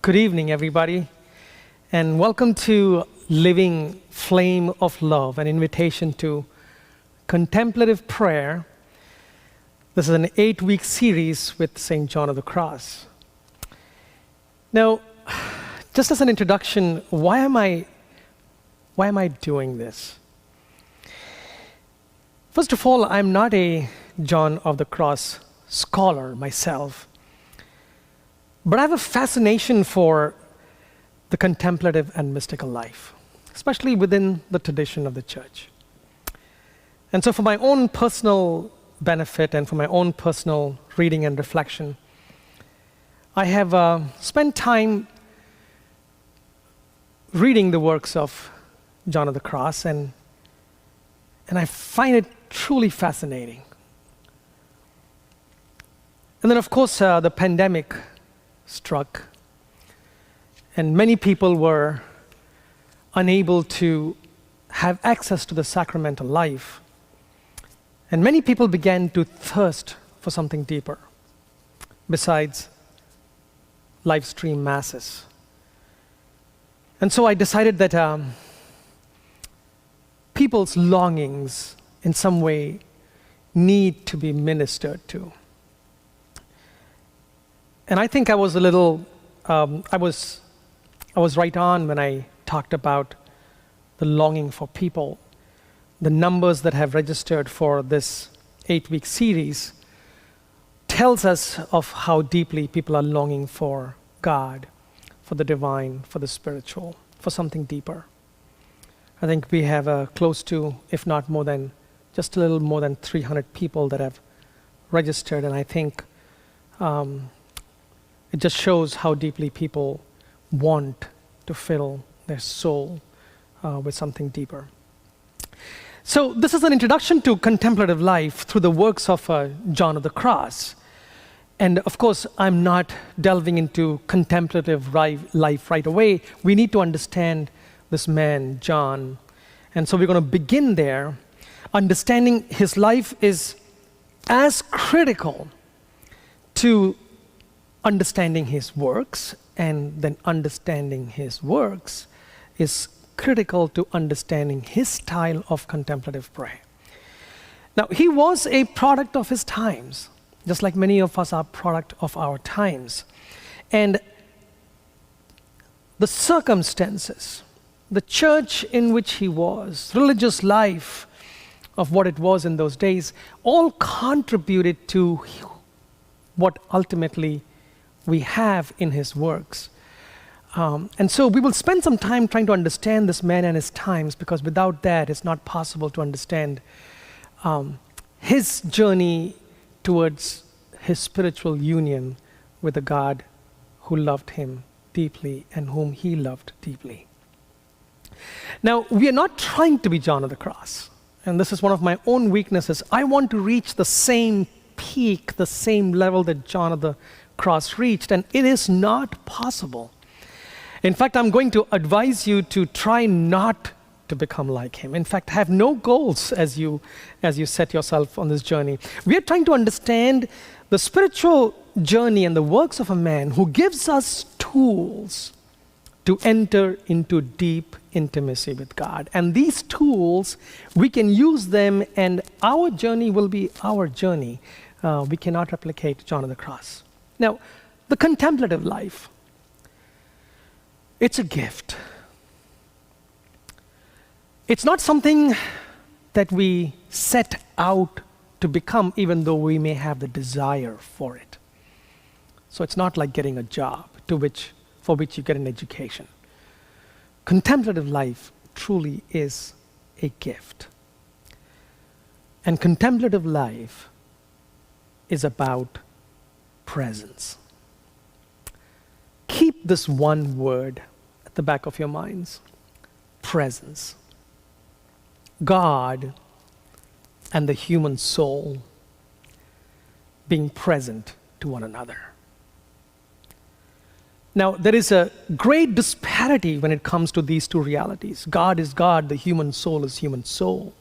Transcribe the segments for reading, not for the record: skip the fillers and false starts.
Good evening, everybody, and welcome to Living Flame of Love, an invitation to contemplative prayer. This is an 8-week series with St. John of the Cross. Now, just as an introduction, why am I doing this? First of all, I'm not a John of the Cross scholar myself, but I have a fascination for the contemplative and mystical life, especially within the tradition of the church. And so for my own personal benefit and for my own personal reading and reflection, I have spent time reading the works of John of the Cross, and I find it truly fascinating. And then, of course, the pandemic struck, and many people were unable to have access to the sacramental life, and many people began to thirst for something deeper besides live stream masses. And so I decided that people's longings in some way need to be ministered to. And I think I was a little, I was right on when I talked about the longing for people. The numbers that have registered for this 8-week series tells us of how deeply people are longing for God, for the divine, for the spiritual, for something deeper. I think we have close to, if not more than, just a little more than 300 people that have registered, and I think it just shows how deeply people want to fill their soul with something deeper. So this is an introduction to contemplative life through the works of John of the Cross. And of course, I'm not delving into contemplative life right away. We need to understand this man, John. And so we're going to begin there. Understanding his life is as critical to understanding his works, and then understanding his works is critical to understanding his style of contemplative prayer. Now, he was a product of his times, just like many of us are product of our times. And the circumstances, the church in which he was, religious life of what it was in those days, all contributed to what ultimately we have in his works. And so we will spend some time trying to understand this man and his times, because without that, it's not possible to understand his journey towards his spiritual union with a God who loved him deeply and whom he loved deeply. Now, we are not trying to be John of the Cross, and this is one of my own weaknesses. I want to reach the same peak, the same level that John of the Cross reached, and it is not possible. In fact, I'm going to advise you to try not to become like him. In fact, have no goals as you set yourself on this journey. We are trying to understand the spiritual journey and the works of a man who gives us tools to enter into deep intimacy with God. And these tools, we can use them, and our journey will be our journey. We cannot replicate John of the Cross. Now, the contemplative life, it's a gift. It's not something that we set out to become, even though we may have the desire for it. So it's not like getting a job for which you get an education. Contemplative life truly is a gift. And contemplative life is about presence. Keep this one word at the back of your minds: presence. God and the human soul being present to one another. Now, there is a great disparity when it comes to these two realities. God is God, the human soul is human soul.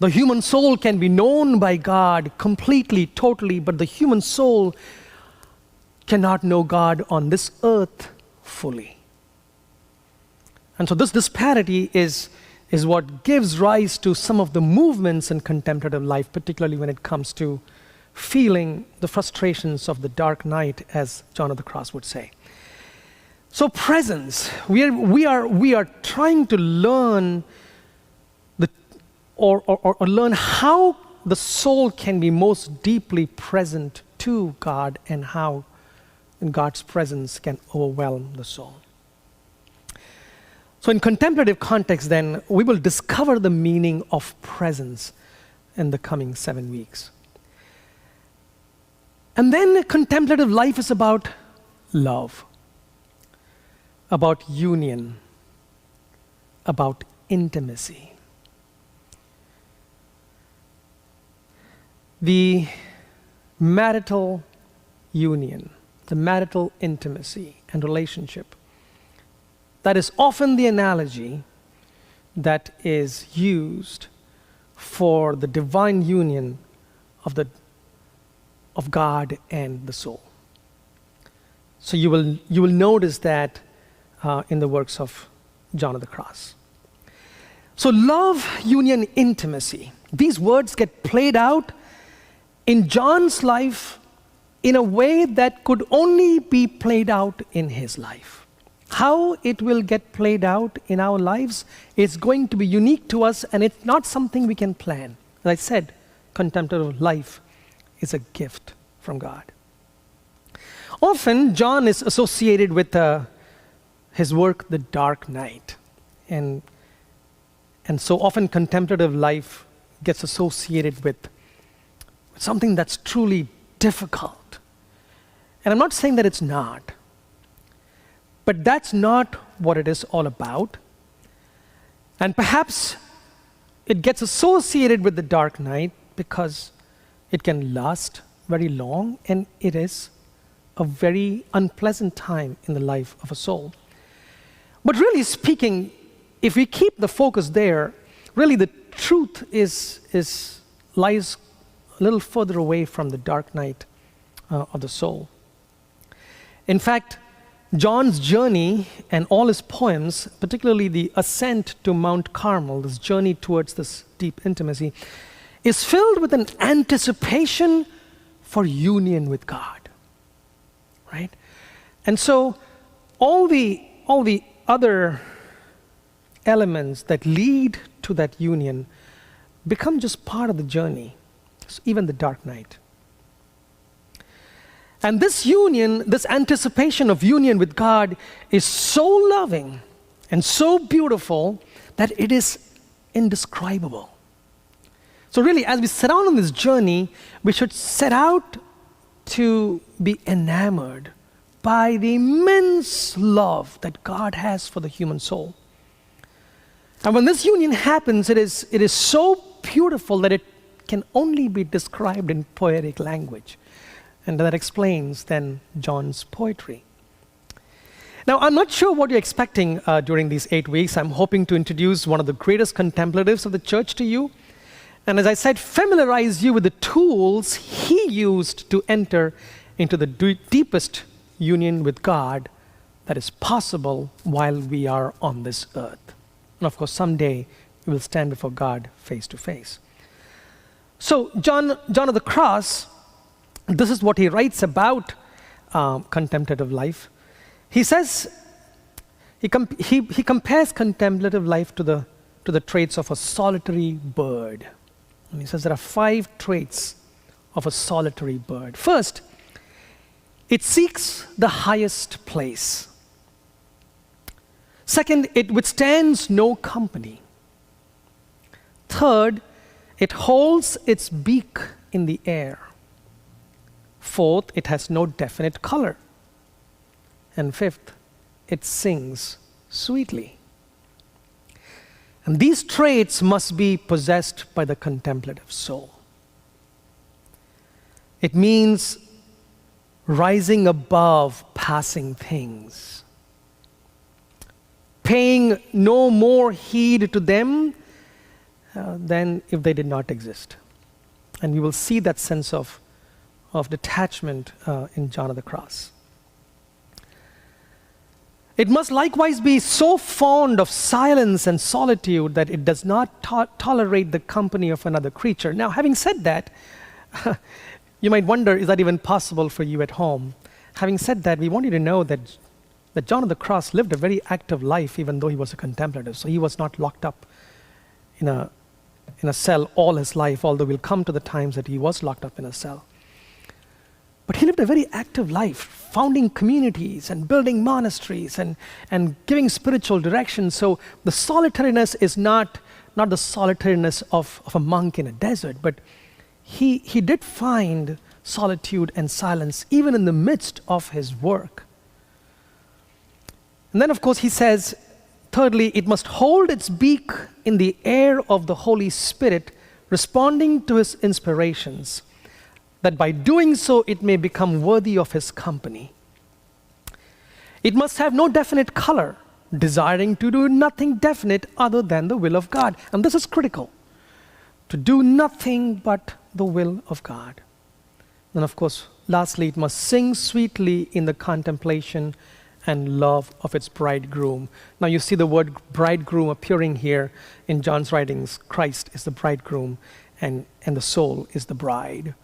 The human soul can be known by God completely, totally, but the human soul cannot know God on this earth fully. And so this disparity is what gives rise to some of the movements in contemplative life, particularly when it comes to feeling the frustrations of the dark night, as John of the Cross would say. So presence, we are trying to learn or learn how the soul can be most deeply present to God, and how God's presence can overwhelm the soul. So in contemplative context then, we will discover the meaning of presence in the coming 7 weeks. And then contemplative life is about love, about union, about intimacy. The marital union, the marital intimacy and relationship, that is often the analogy that is used for the divine union of God and the soul. So you will notice that in the works of John of the Cross. So love, union, intimacy, these words get played out in John's life in a way that could only be played out in his life. How it will get played out in our lives is going to be unique to us, and it's not something we can plan. As I said, contemplative life is a gift from God. Often, John is associated with his work, The Dark Night. And so often contemplative life gets associated with something that's truly difficult. And I'm not saying that it's not, but that's not what it is all about. And perhaps it gets associated with the dark night because it can last very long, and it is a very unpleasant time in the life of a soul. But really speaking, if we keep the focus there, really the truth lies a little further away from the dark night of the soul. In fact, John's journey and all his poems, particularly the ascent to Mount Carmel, this journey towards this deep intimacy, is filled with an anticipation for union with God, right? And so all the other elements that lead to that union become just part of the journey, even the dark night. And this union, this anticipation of union with God is so loving and so beautiful that it is indescribable. So really, as we set out on this journey, we should set out to be enamored by the immense love that God has for the human soul. And when this union happens, it is so beautiful that it can only be described in poetic language. And that explains then John's poetry. Now, I'm not sure what you're expecting during these 8 weeks. I'm hoping to introduce one of the greatest contemplatives of the church to you. And as I said, familiarize you with the tools he used to enter into the deepest union with God that is possible while we are on this earth. And of course, someday we will stand before God face to face. So John of the Cross, this is what he writes about contemplative life. He says, he compares contemplative life to the traits of a solitary bird. And he says there are 5 traits of a solitary bird. First, it seeks the highest place. Second, it withstands no company. Third, it holds its beak in the air. Fourth, it has no definite color. And fifth, it sings sweetly. And these traits must be possessed by the contemplative soul. It means rising above passing things, paying no more heed to them than if they did not exist. And we will see that sense of of detachment in John of the Cross. It must likewise be so fond of silence and solitude that it does not tolerate the company of another creature. Now, having said that, you might wonder, is that even possible for you at home? Having said that, we want you to know that John of the Cross lived a very active life, even though he was a contemplative. So he was not locked up in a cell all his life, although we'll come to the times that he was locked up in a cell. But he lived a very active life, founding communities and building monasteries and giving spiritual direction. So the solitariness is not the solitariness of a monk in a desert, but he did find solitude and silence even in the midst of his work. And then, of course, he says, thirdly, it must hold its beak in the air of the Holy Spirit, responding to his inspirations, that by doing so it may become worthy of his company. It must have no definite color, desiring to do nothing definite other than the will of God. And this is critical, to do nothing but the will of God. Then, of course, lastly, it must sing sweetly in the contemplation and love of its bridegroom. Now you see the word bridegroom appearing here in John's writings. Christ is the bridegroom and the soul is the bride.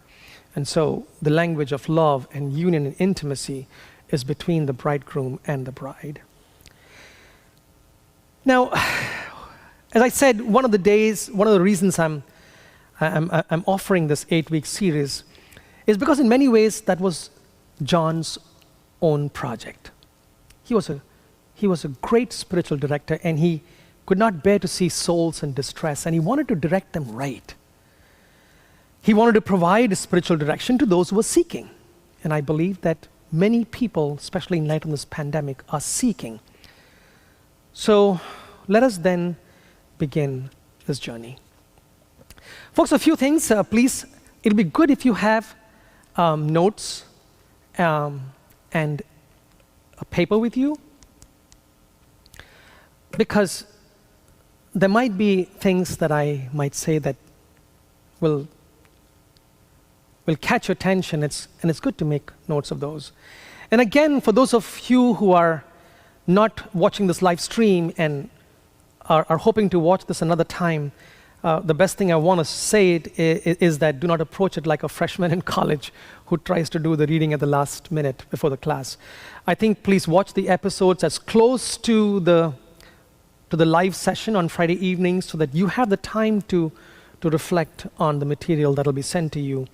And so the language of love and union and intimacy is between the bridegroom and the bride. Now, as I said, one of the reasons I'm offering this 8-week series is because in many ways that was John's own project. He was a great spiritual director, and he could not bear to see souls in distress, and he wanted to direct them right. He wanted to provide spiritual direction to those who were seeking. And I believe that many people, especially in light of this pandemic, are seeking. So let us then begin this journey. Folks, a few things, please. It'll be good if you have notes and a paper with you, because there might be things that I might say that will catch your attention, and it's good to make notes of those. And again, for those of you who are not watching this live stream and are hoping to watch this another time, the best thing I want to say is that do not approach it like a freshman in college who tries to do the reading at the last minute before the class. I think please watch the episodes as close to the live session on Friday evenings so that you have the time to reflect on the material that will be sent to you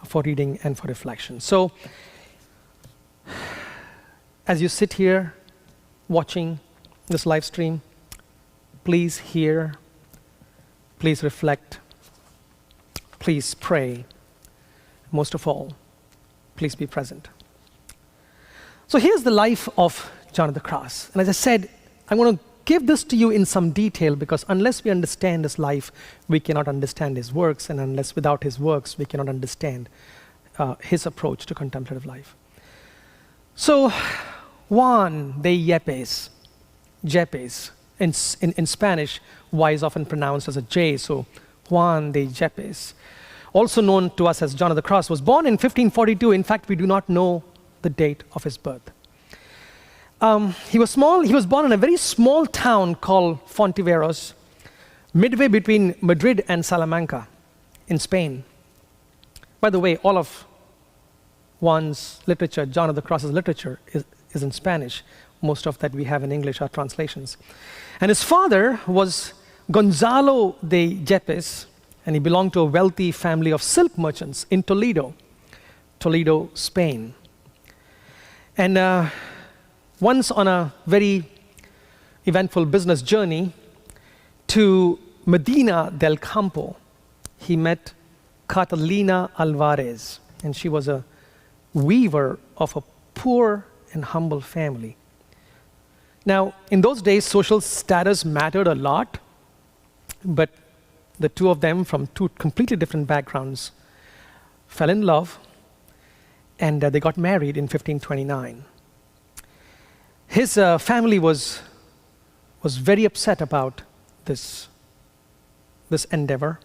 for reading and for reflection. So, as you sit here watching this live stream, please hear, please reflect, please pray. Most of all, please be present. So here's the life of John of the Cross. And as I said, I'm going to give this to you in some detail because unless we understand his life, we cannot understand his works. And unless without his works, we cannot understand his approach to contemplative life. So Juan de Yepes, in Spanish, Y is often pronounced as a J, so Juan de Yepes, also known to us as John of the Cross, was born in 1542. In fact, we do not know the date of his birth. He was small. He was born in a very small town called Fontiveros, midway between Madrid and Salamanca in Spain. By the way, all of Juan's literature, John of the Cross's literature, is in Spanish. Most of that we have in English are translations. And his father was Gonzalo de Yepes, and he belonged to a wealthy family of silk merchants in Toledo, Spain. And once on a very eventful business journey to Medina del Campo, he met Catalina Alvarez, and she was a weaver of a poor and humble family. Now, in those days, social status mattered a lot, but the two of them from two completely different backgrounds fell in love, and they got married in 1529. His family was very upset about this endeavor,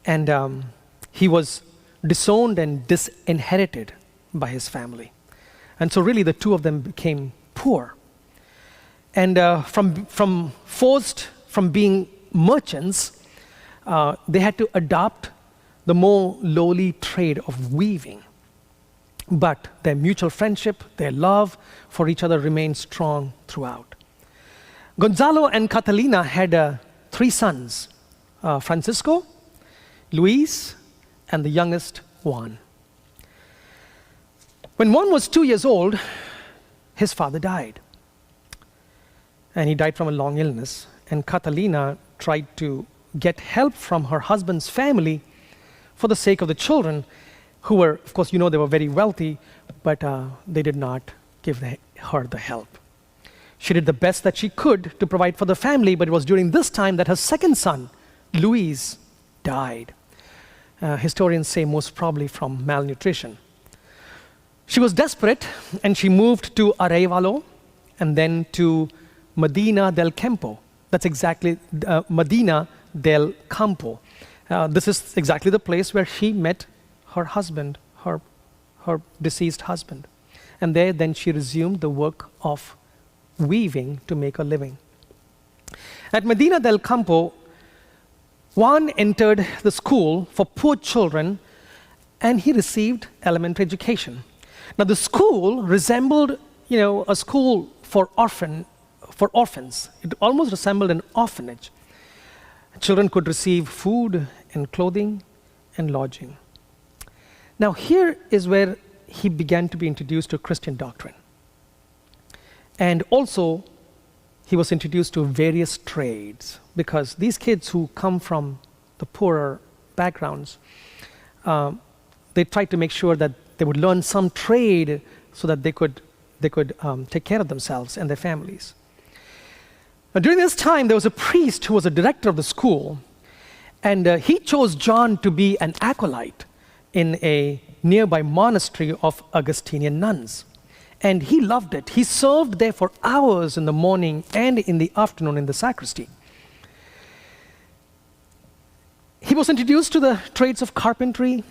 and he was disowned and disinherited by his family. And so really the two of them became poor. And from being merchants, they had to adopt the more lowly trade of weaving. But their mutual friendship, their love for each other remained strong throughout. Gonzalo and Catalina had 3 sons, Francisco, Luis, and the youngest, Juan. When Juan was 2 years old, his father died. And he died from a long illness. And Catalina tried to get help from her husband's family for the sake of the children, who were, of course, they were very wealthy, but they did not give her the help. She did the best that she could to provide for the family, but it was during this time that her second son, Luis, died. Historians say most probably from malnutrition. She was desperate, and she moved to Arevalo and then to Medina del Campo. That's exactly Medina del Campo. This is exactly the place where she met her husband, her deceased husband. And there then she resumed the work of weaving to make a living. At Medina del Campo, Juan entered the school for poor children, and he received elementary education. Now the school resembled, a school for orphans. It almost resembled an orphanage. Children could receive food and clothing and lodging. Now here is where he began to be introduced to Christian doctrine. And also, he was introduced to various trades, because these kids who come from the poorer backgrounds, they tried to make sure that they would learn some trade so that they could take care of themselves and their families. Now, during this time, there was a priest who was a director of the school, and he chose John to be an acolyte in a nearby monastery of Augustinian nuns. And he loved it. He served there for hours in the morning and in the afternoon in the sacristy. He was introduced to the trades of carpentry,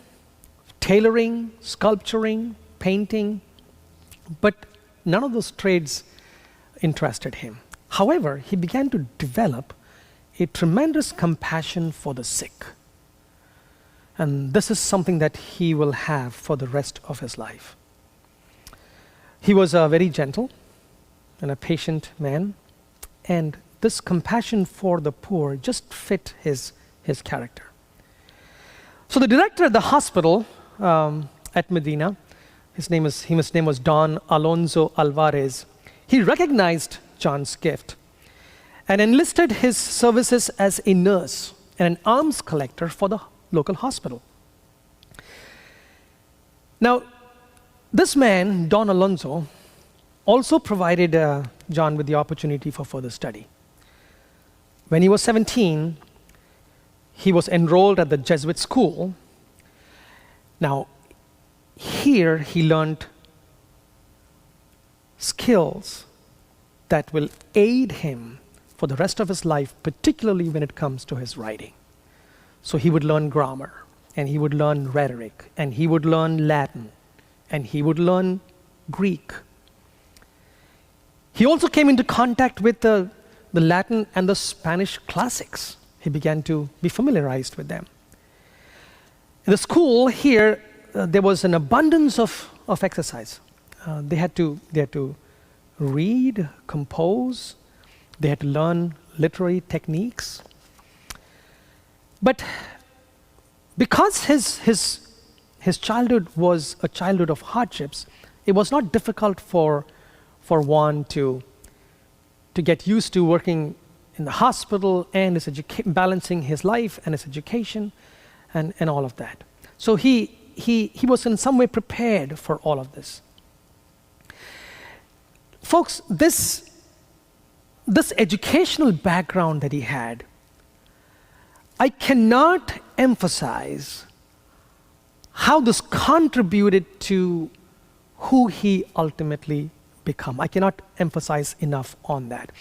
tailoring, sculpturing, painting, but none of those trades interested him. However, he began to develop a tremendous compassion for the sick. And this is something that he will have for the rest of his life. He was very gentle and a patient man, and this compassion for the poor just fit his character. So the director at the hospital at Medina, his name was Don Alonso Alvarez. He recognized John's gift and enlisted his services as a nurse and an alms collector for the local hospital. Now, this man, Don Alonso, also provided John with the opportunity for further study. When he was 17, he was enrolled at the Jesuit school. Now, here he learned skills that will aid him for the rest of his life, particularly when it comes to his writing. So he would learn grammar, and he would learn rhetoric, and he would learn Latin, and he would learn Greek. He also came into contact with the Latin and the Spanish classics. He began to be familiarized with them. In the school here, there was an abundance of exercise. They had to read, compose, they had to learn literary techniques. But because his childhood was a childhood of hardships, it was not difficult for Juan to get used to working in the hospital and balancing his life and his education and all of that. So he was in some way prepared for all of this. Folks, this educational background that he had, I cannot emphasize how this contributed to who he ultimately became. I cannot emphasize enough on that.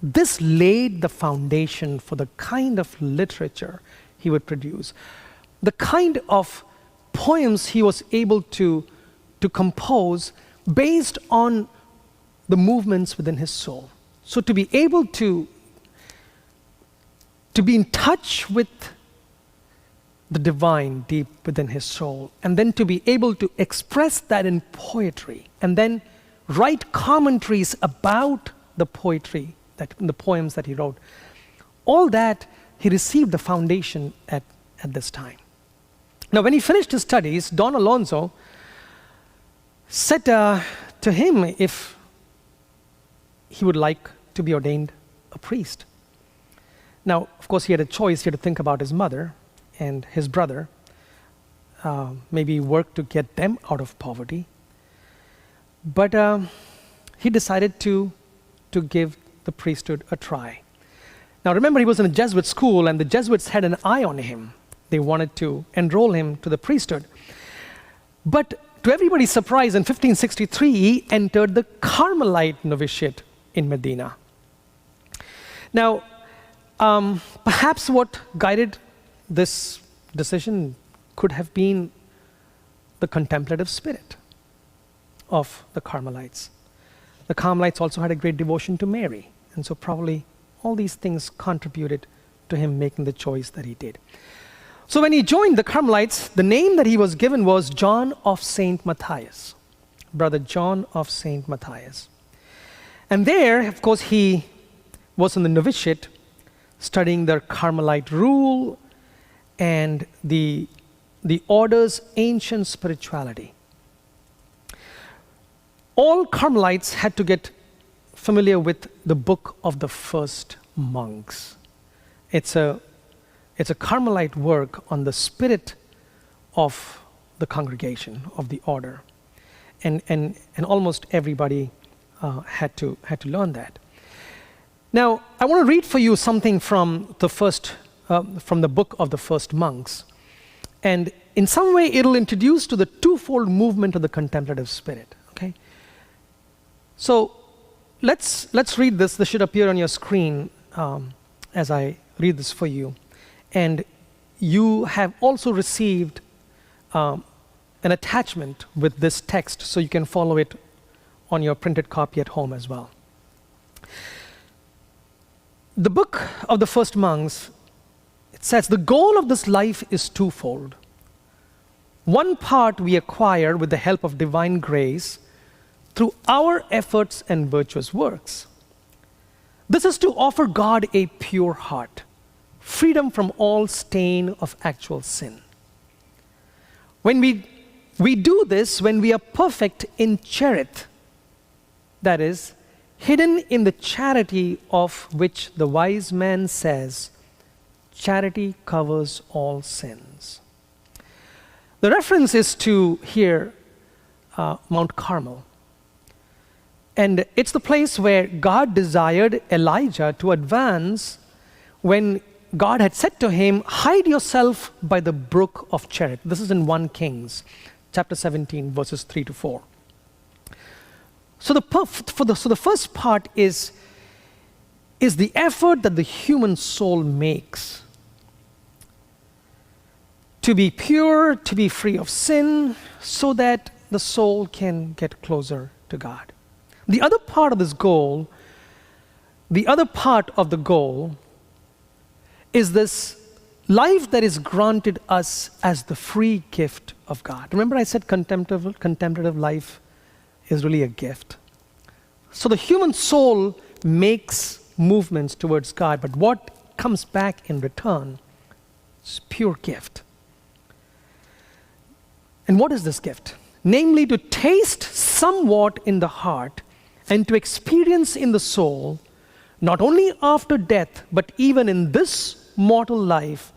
This laid the foundation for the kind of literature he would produce, the kind of poems he was able to compose based on the movements within his soul. So to be able to be in touch with the divine deep within his soul, and then to be able to express that in poetry, and then write commentaries about the poetry, the poems that he wrote, all that he received the foundation at this time. Now, when he finished his studies, Don Alonso said to him if he would like to be ordained a priest. Now, of course, he had a choice. He had to think about his mother and his brother, maybe work to get them out of poverty. But he decided to give the priesthood a try. Now, remember, he was in a Jesuit school, and the Jesuits had an eye on him. They wanted to enroll him to the priesthood. But to everybody's surprise, in 1563, he entered the Carmelite novitiate in Medina. Now, perhaps what guided this decision could have been the contemplative spirit of the Carmelites. The Carmelites also had a great devotion to Mary, and so probably all these things contributed to him making the choice that he did. So when he joined the Carmelites, the name that he was given was John of St. Matthias, Brother John of St. Matthias. And there, of course, he was in the novitiate, studying their Carmelite rule and the order's ancient spirituality. All Carmelites had to get familiar with the book of the first monks. It's a Carmelite work on the spirit of the congregation, of the order. And almost everybody had to learn that. Now, I want to read for you something from the book of the first monks. And in some way, it'll introduce to the twofold movement of the contemplative spirit. Okay? So let's read this. This should appear on your screen as I read this for you. And you have also received an attachment with this text, so you can follow it on your printed copy at home as well. The book of the first monks, it says, the goal of this life is twofold. One part we acquire with the help of divine grace through our efforts and virtuous works. This is to offer God a pure heart, freedom from all stain of actual sin. When we do this, when we are perfect in charity, that is, hidden in the charity of which the wise man says, charity covers all sins. The reference is to here, Mount Carmel. And it's the place where God desired Elijah to advance when God had said to him, hide yourself by the brook of Cherith. This is in 1 Kings, chapter 17, verses 3 to 4. So the first part is the effort that the human soul makes to be pure, to be free of sin, so that the soul can get closer to God. The other part of this goal, the other part of the goal is this life that is granted us as the free gift of God. Remember I said contemplative life is really a gift. So the human soul makes movements towards God, but what comes back in return is pure gift. And what is this gift? Namely, to taste somewhat in the heart and to experience in the soul, not only after death, but even in this mortal life,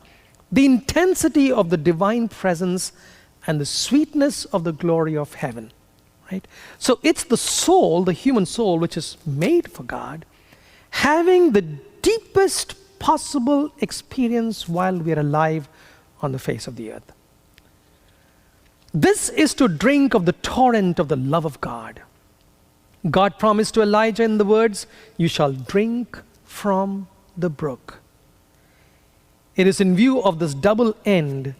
the intensity of the divine presence and the sweetness of the glory of heaven. Right? So it's the soul, the human soul, which is made for God, having the deepest possible experience while we are alive on the face of the earth. This is to drink of the torrent of the love of God. God promised to Elijah in the words, you shall drink from the brook. It is in view of this double end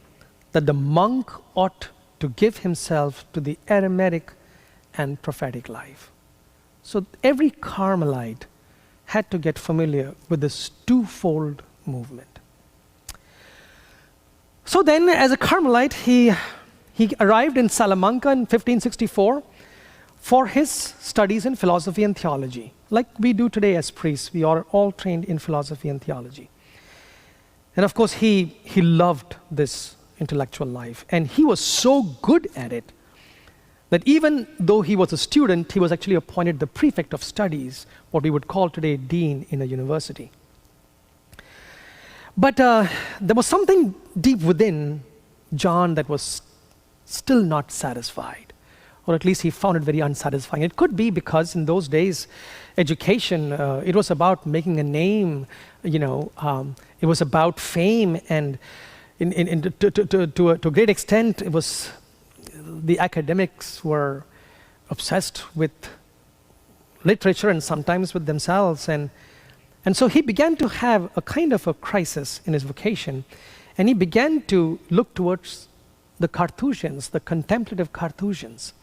that the monk ought to give himself to the eremitic and prophetic life. So every Carmelite had to get familiar with this twofold movement. So then, as a Carmelite, he arrived in Salamanca in 1564 for his studies in philosophy and theology. Like we do today as priests, we are all trained in philosophy and theology. And of course, he loved this intellectual life, and he was so good at it that even though he was a student, he was actually appointed the prefect of studies, what we would call today dean in a university. But there was something deep within John that was still not satisfied, or at least he found it very unsatisfying. It could be because in those days, education, it was about making a name, it was about fame, and to a great extent, it was the academics were obsessed with literature and sometimes with themselves. And so he began to have a kind of a crisis in his vocation, and he began to look towards the Carthusians, the contemplative Carthusians.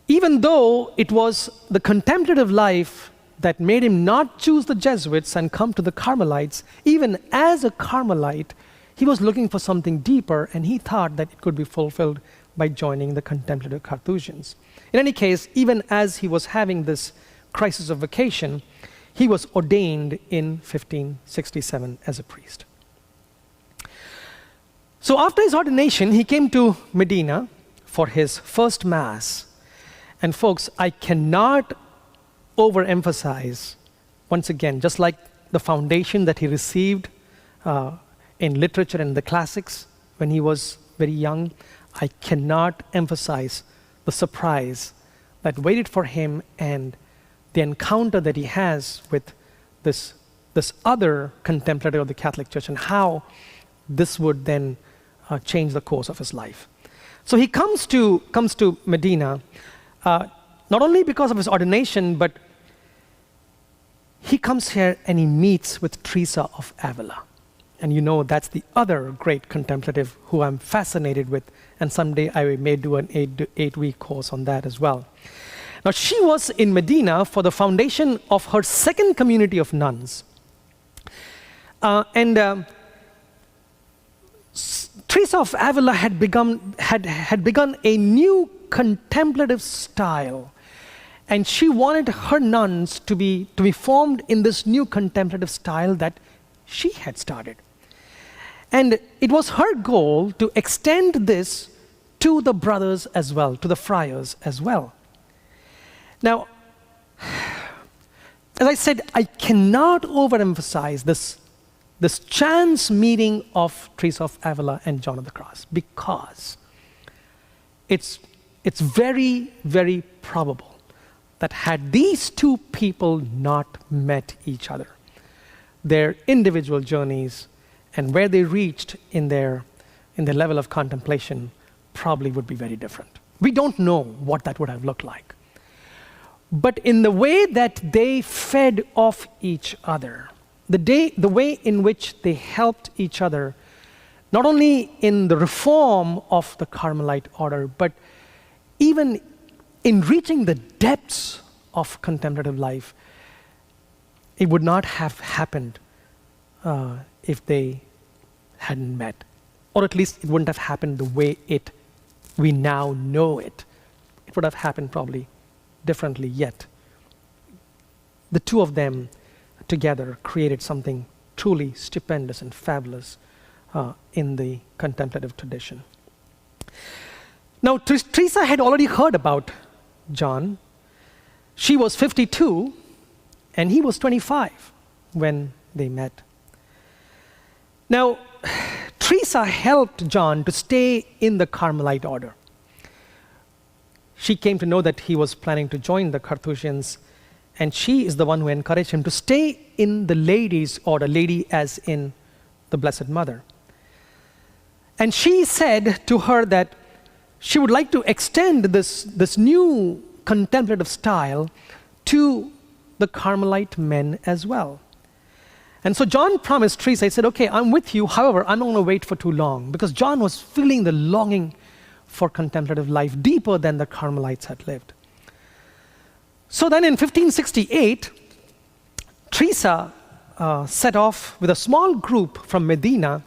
Even though it was the contemplative life that made him not choose the Jesuits and come to the Carmelites, even as a Carmelite, he was looking for something deeper, and he thought that it could be fulfilled by joining the contemplative Carthusians. In any case, even as he was having this crisis of vocation, he was ordained in 1567 as a priest. So after his ordination, he came to Medina for his first Mass. And folks, I cannot overemphasize, once again, just like the foundation that he received in literature and the classics when he was very young, I cannot emphasize the surprise that waited for him and the encounter that he has with this other contemplative of the Catholic Church, and how this would then change the course of his life. So he comes to Medina, not only because of his ordination, but he comes here and he meets with Teresa of Avila. And you know, that's the other great contemplative who I'm fascinated with, and someday I may do an 8-week course on that as well. Now, she was in Medina for the foundation of her second community of nuns. Teresa of Avila had begun a new contemplative style, and she wanted her nuns to be formed in this new contemplative style that she had started. And it was her goal to extend this to the brothers as well, to the friars as well. Now, as I said, I cannot overemphasize this chance meeting of Teresa of Avila and John of the Cross, because it's very, very probable that had these two people not met each other, their individual journeys and where they reached in their level of contemplation probably would be very different. We don't know what that would have looked like. But in the way that they fed off each other, the way in which they helped each other, not only in the reform of the Carmelite order, but even in reaching the depths of contemplative life, it would not have happened if they hadn't met. Or at least it wouldn't have happened the way we now know it. It would have happened probably differently yet. The two of them together created something truly stupendous and fabulous in the contemplative tradition. Now, Teresa had already heard about John. She was 52 and he was 25 when they met. Now, Teresa helped John to stay in the Carmelite order. She came to know that he was planning to join the Carthusians, and she is the one who encouraged him to stay in the ladies' order, lady as in the Blessed Mother. And she said to her that she would like to extend this new contemplative style to the Carmelite men as well. And so John promised Teresa, he said, okay, I'm with you. However, I'm not going to wait for too long, because John was feeling the longing for contemplative life deeper than the Carmelites had lived. So then in 1568, Teresa set off with a small group from Medina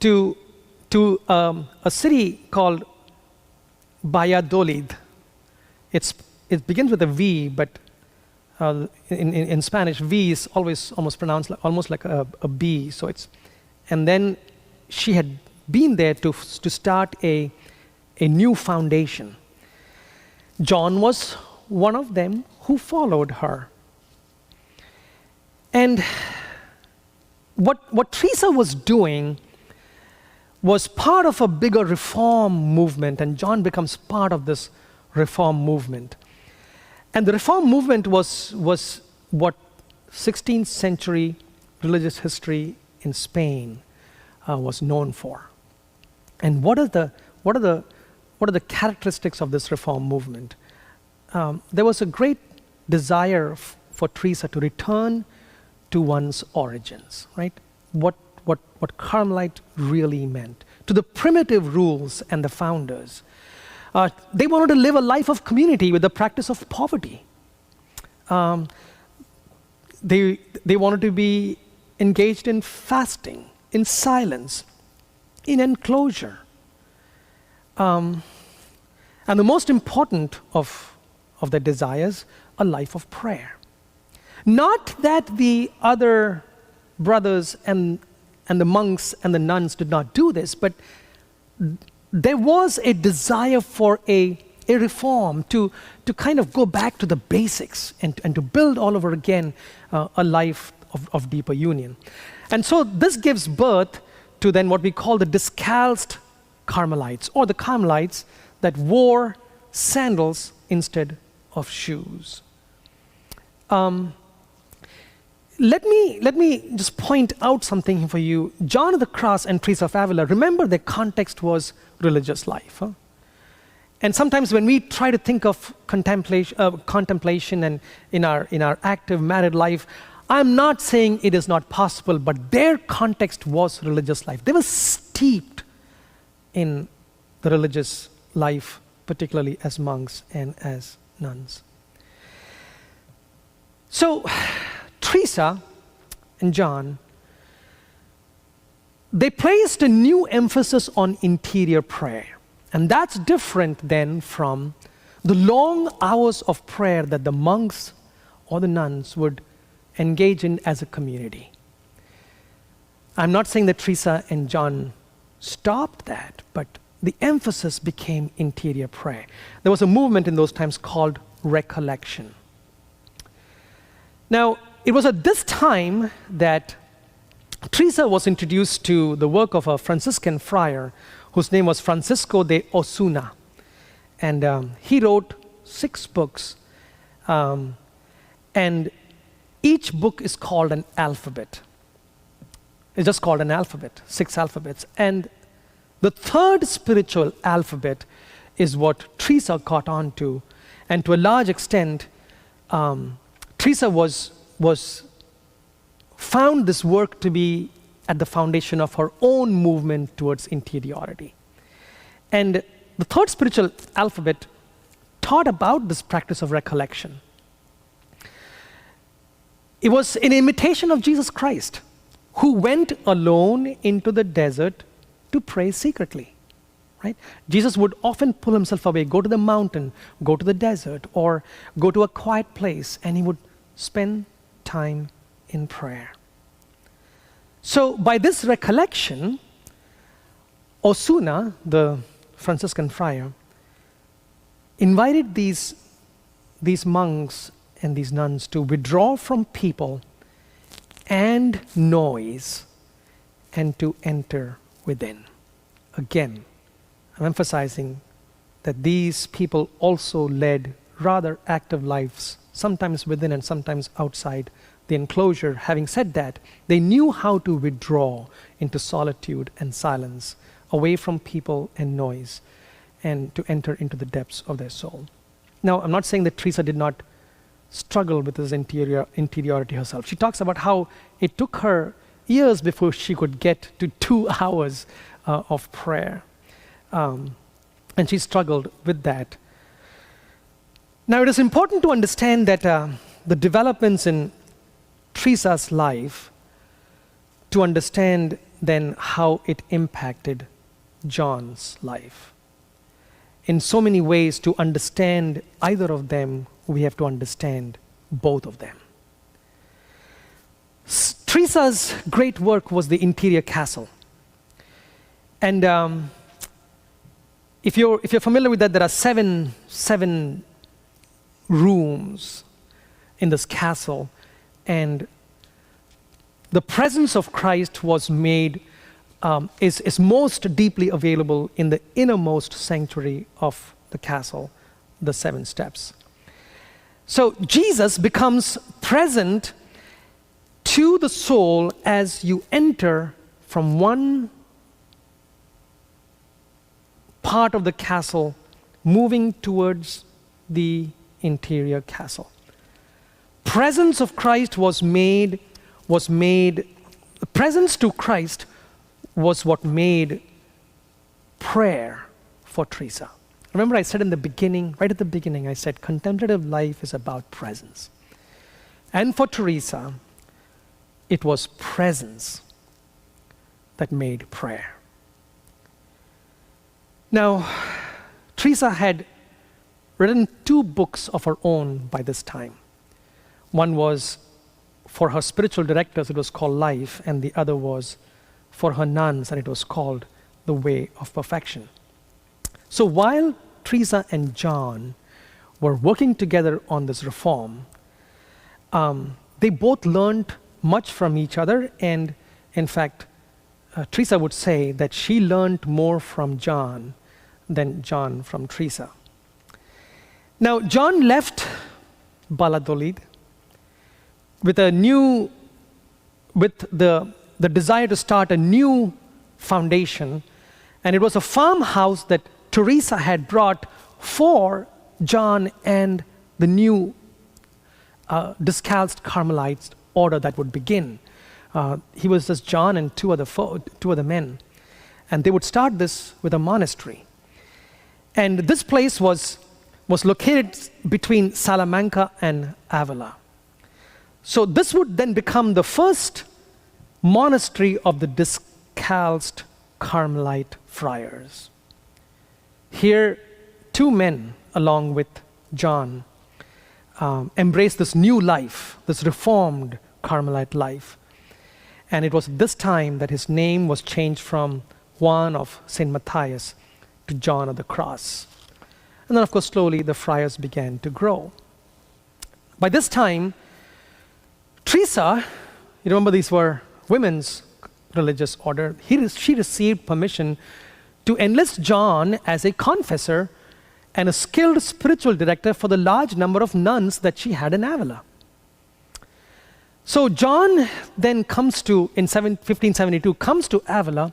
to a city called Valladolid. It begins with a V, but in Spanish, V is almost pronounced almost like a B. So and then she had been there to start a new foundation. John was one of them who followed her. And what Teresa was doing was part of a bigger reform movement, and John becomes part of this reform movement. And the reform movement was what 16th century religious history in Spain was known for. And what are the characteristics of this reform movement? There was a great desire for Teresa to return to one's origins, right? What Carmelite really meant, to the primitive rules and the founders. They wanted to live a life of community with the practice of poverty. They wanted to be engaged in fasting, in silence, in enclosure. And the most important of their desires, a life of prayer. Not that the other brothers and the monks and the nuns did not do this, but there was a desire for a reform to kind of go back to the basics and to build all over again a life of deeper union. And so this gives birth to then what we call the discalced Carmelites, or the Carmelites that wore sandals instead of shoes. Let me just point out something for you. John of the Cross and Teresa of Avila, remember their context was religious life. Huh? And sometimes when we try to think of contemplation and in our active married life, I'm not saying it is not possible, but their context was religious life. They were steeped in the religious life, particularly as monks and as nuns. So Teresa and John, they placed a new emphasis on interior prayer. And that's different then from the long hours of prayer that the monks or the nuns would engage in as a community. I'm not saying that Teresa and John stopped that, but the emphasis became interior prayer. There was a movement in those times called recollection. Now, it was at this time that Teresa was introduced to the work of a Franciscan friar whose name was Francisco de Osuna. And he wrote 6 books. And each book is called an alphabet. It's just called an alphabet, 6 alphabets. And the 3rd spiritual alphabet is what Teresa caught on to. And to a large extent, Teresa found this work to be at the foundation of her own movement towards interiority. And the 3rd spiritual alphabet taught about this practice of recollection. It was an imitation of Jesus Christ, who went alone into the desert to pray secretly. Right? Jesus would often pull himself away, go to the mountain, go to the desert, or go to a quiet place, and he would spend time in prayer. So by this recollection, Osuna, the Franciscan friar, invited these monks and these nuns to withdraw from people and noise and to enter within. Again, I'm emphasizing that these people also led rather active lives, sometimes within and sometimes outside the enclosure. Having said that, they knew how to withdraw into solitude and silence, away from people and noise, and to enter into the depths of their soul. Now, I'm not saying that Teresa did not struggled with this interiority herself. She talks about how it took her years before she could get to 2 hours of prayer. And she struggled with that. Now, it is important to understand that the developments in Teresa's life, to understand then how it impacted John's life. In so many ways, to understand either of them, we have to understand both of them. Teresa's great work was the interior castle. And if you're familiar with that, there are seven rooms in this castle, and the presence of Christ was made is most deeply available in the innermost sanctuary of the castle, the 7 steps. So Jesus becomes present to the soul as you enter from one part of the castle, moving towards the interior castle. Presence of Christ was made, presence to Christ was what made prayer for Teresa. Remember, I said in the beginning, right at the beginning, I said contemplative life is about presence. And for Teresa, it was presence that made prayer. Now, Teresa had written 2 books of her own by this time. One was for her spiritual directors, it was called Life, and the other was for her nuns, and it was called The Way of Perfection. So while Teresa and John were working together on this reform, they both learned much from each other, and in fact, Teresa would say that she learned more from John than John from Teresa. Now, John left Valladolid with the desire to start a new foundation, and it was a farmhouse that Teresa had brought for John and the new Discalced Carmelite order that would begin. He was just John and two other men, and they would start this with a monastery. And this place was located between Salamanca and Avila. So this would then become the first monastery of the Discalced Carmelite friars. Here, 2 men, along with John, embraced this new life, this reformed Carmelite life. And it was this time that his name was changed from Juan of St. Matthias to John of the Cross. And then, of course, slowly the friars began to grow. By this time, Teresa, you remember these were women's religious order, she received permission to enlist John as a confessor and a skilled spiritual director for the large number of nuns that she had in Avila. So John then comes to, in 1572, comes to Avila,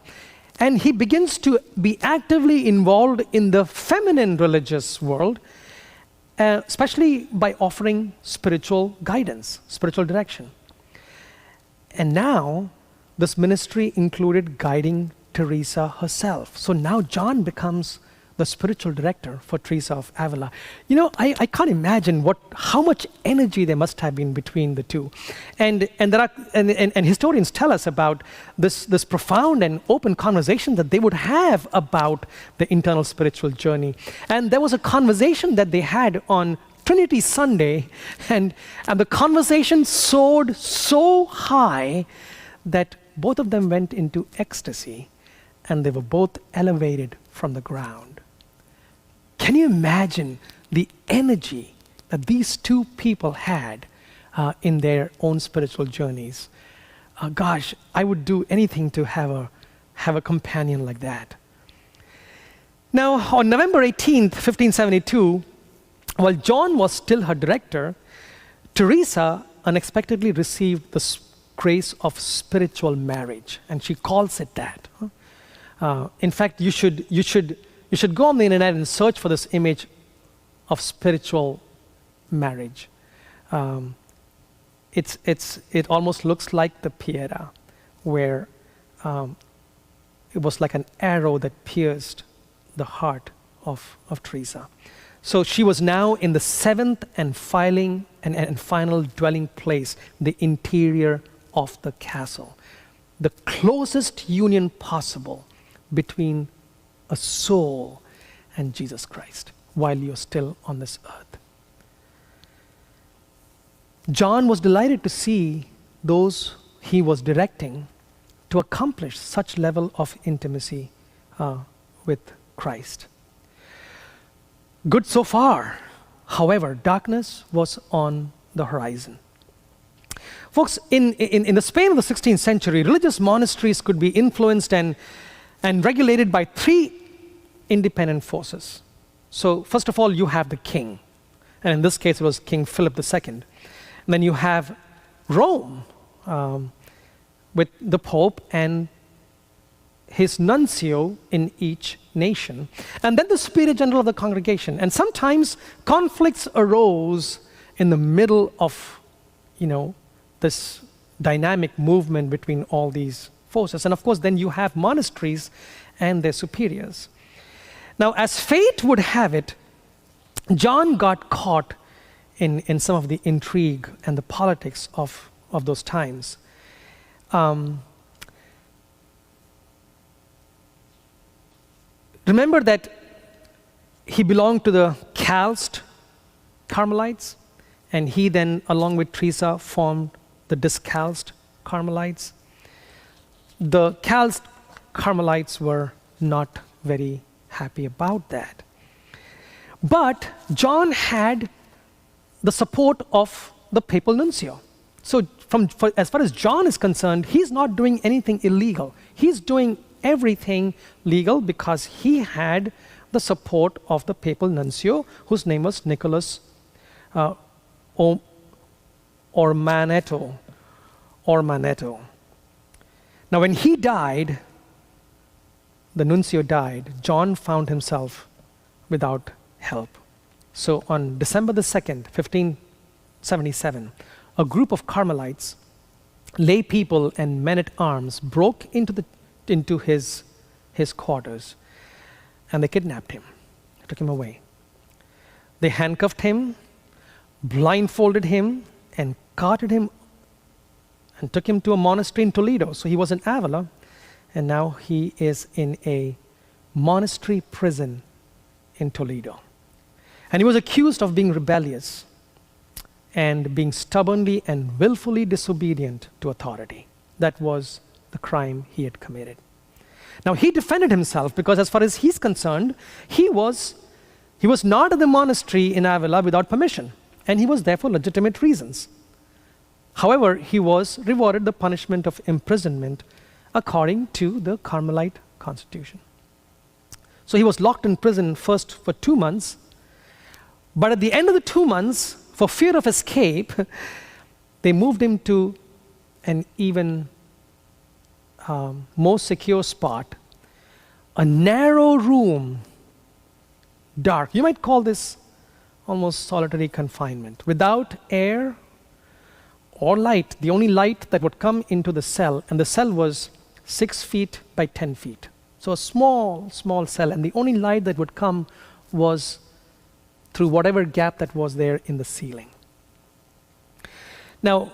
and he begins to be actively involved in the feminine religious world, especially by offering spiritual guidance, spiritual direction. And now, this ministry included guiding Teresa herself. So now John becomes the spiritual director for Teresa of Avila. You know, I can't imagine how much energy there must have been between the two. And historians tell us about this profound and open conversation that they would have about the internal spiritual journey. And there was a conversation that they had on Trinity Sunday, and the conversation soared so high that both of them went into ecstasy, and they were both elevated from the ground. Can you imagine the energy that these 2 people had in their own spiritual journeys? Gosh, I would do anything to have a companion like that. Now, on November 18th, 1572, while John was still her director, Teresa unexpectedly received the grace of spiritual marriage, and she calls it that. In fact, you should go on the internet and search for this image of spiritual marriage. It almost looks like the Pieta, where it was like an arrow that pierced the heart of Teresa. So she was now in the seventh and final dwelling place, the interior of the castle, the closest union possible between a soul and Jesus Christ while you're still on this earth. John was delighted to see those he was directing to accomplish such level of intimacy with Christ. Good so far. However, darkness was on the horizon. Folks, in the Spain of the 16th century, religious monasteries could be influenced and regulated by three independent forces. So first of all, you have the king. And in this case, it was King Philip II. And then you have Rome with the Pope and his nuncio in each nation. And then the Superior General of the congregation. And sometimes conflicts arose in the middle of, this dynamic movement between all these forces. And of course, then you have monasteries and their superiors. Now, as fate would have it, John got caught in some of the intrigue and the politics of those times. Remember that he belonged to the Calced Carmelites, and he then, along with Teresa, formed the Discalced Carmelites. The Calced Carmelites were not very happy about that. But John had the support of the papal nuncio. So as far as John is concerned, he's not doing anything illegal. He's doing everything legal because he had the support of the papal nuncio, whose name was Nicholas Ormanetto. Now, when he died, the nuncio died, John found himself without help. So on December the 2nd, 1577, a group of Carmelites, lay people and men-at-arms broke into his quarters, and they kidnapped him, took him away. They handcuffed him, blindfolded him, and carted him and took him to a monastery in Toledo. So he was in Avila, and now he is in a monastery prison in Toledo. And he was accused of being rebellious and being stubbornly and willfully disobedient to authority. That was the crime he had committed. Now, he defended himself because as far as he's concerned, he was not at the monastery in Avila without permission, and he was there for legitimate reasons. However, he was rewarded the punishment of imprisonment according to the Carmelite constitution. So he was locked in prison first for 2 months, but at the end of the 2 months, for fear of escape, they moved him to an even more secure spot, a narrow room, dark. You might call this almost solitary confinement, without air or light. The only light that would come into the cell, and the cell was 6 feet by 10 feet. So a small cell, and the only light that would come was through whatever gap that was there in the ceiling. Now,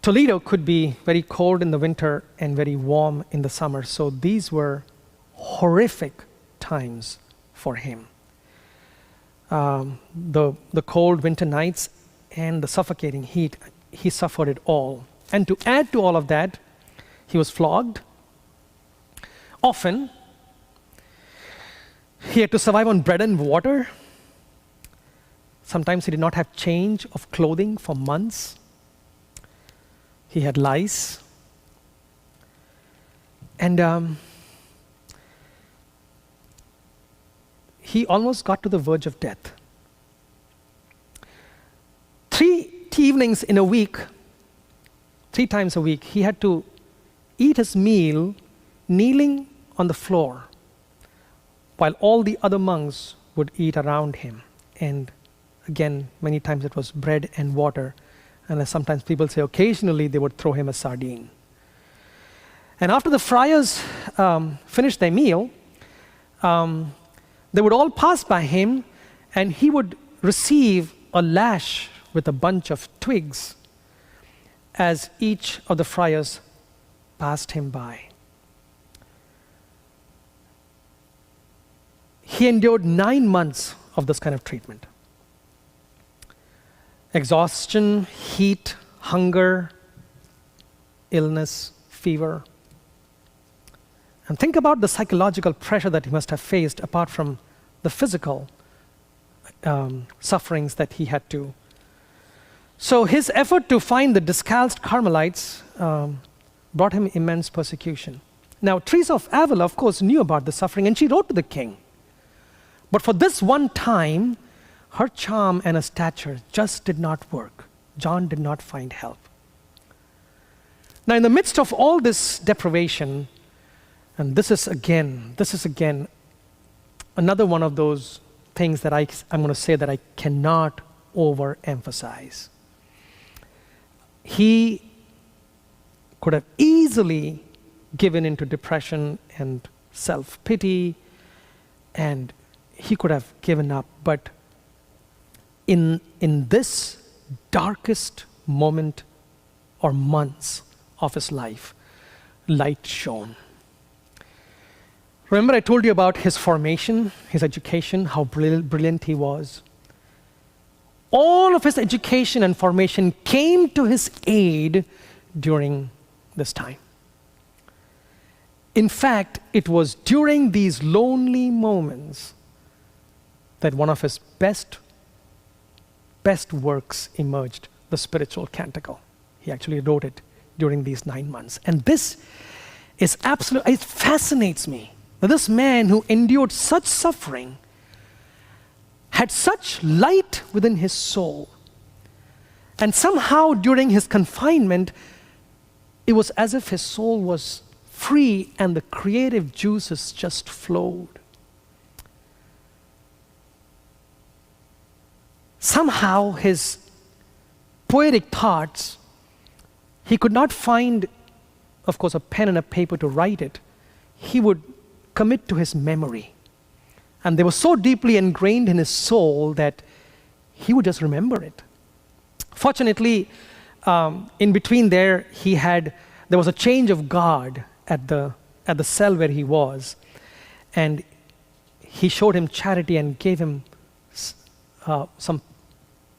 Toledo could be very cold in the winter and very warm in the summer, so these were horrific times for him. The cold winter nights and the suffocating heat, he suffered it all. And to add to all of that, he was flogged. Often, he had to survive on bread and water. Sometimes he did not have change of clothing for months. He had lice. And he almost got to the verge of death. 3 evenings in a week, 3 times a week, he had to eat his meal kneeling on the floor while all the other monks would eat around him. And Again, many times it was bread and water. And as sometimes people say, occasionally they would throw him a sardine. And after the friars finished their meal, they would all pass by him, and he would receive a lash with a bunch of twigs as each of the friars passed him by. He endured 9 months of this kind of treatment. Exhaustion, heat, hunger, illness, fever. And think about the psychological pressure that he must have faced apart from the physical sufferings that he had to. So his effort to find the discalced Carmelites brought him immense persecution. Now, Teresa of Avila, of course, knew about the suffering, and she wrote to the king. But for this one time, her charm and her stature just did not work. John did not find help. Now, in the midst of all this deprivation, and this is again another one of those things that I'm going to say that I cannot overemphasize. He could have easily given into depression and self-pity, and he could have given up. But in this darkest moment or months of his life, light shone. Remember I told you about his formation, his education, how brilliant he was. All of his education and formation came to his aid during this time. In fact, it was during these lonely moments that one of his best works emerged, the spiritual Canticle. He actually wrote it during these 9 months. And this is it fascinates me. This man who endured such suffering had such light within his soul. And somehow during his confinement, it was as if his soul was free and the creative juices just flowed. Somehow his poetic thoughts, he could not find, of course, a pen and a paper to write it. He would commit to his memory. And they were so deeply ingrained in his soul that he would just remember it. Fortunately, in between there was a change of guard at the cell where he was. And he showed him charity and gave him some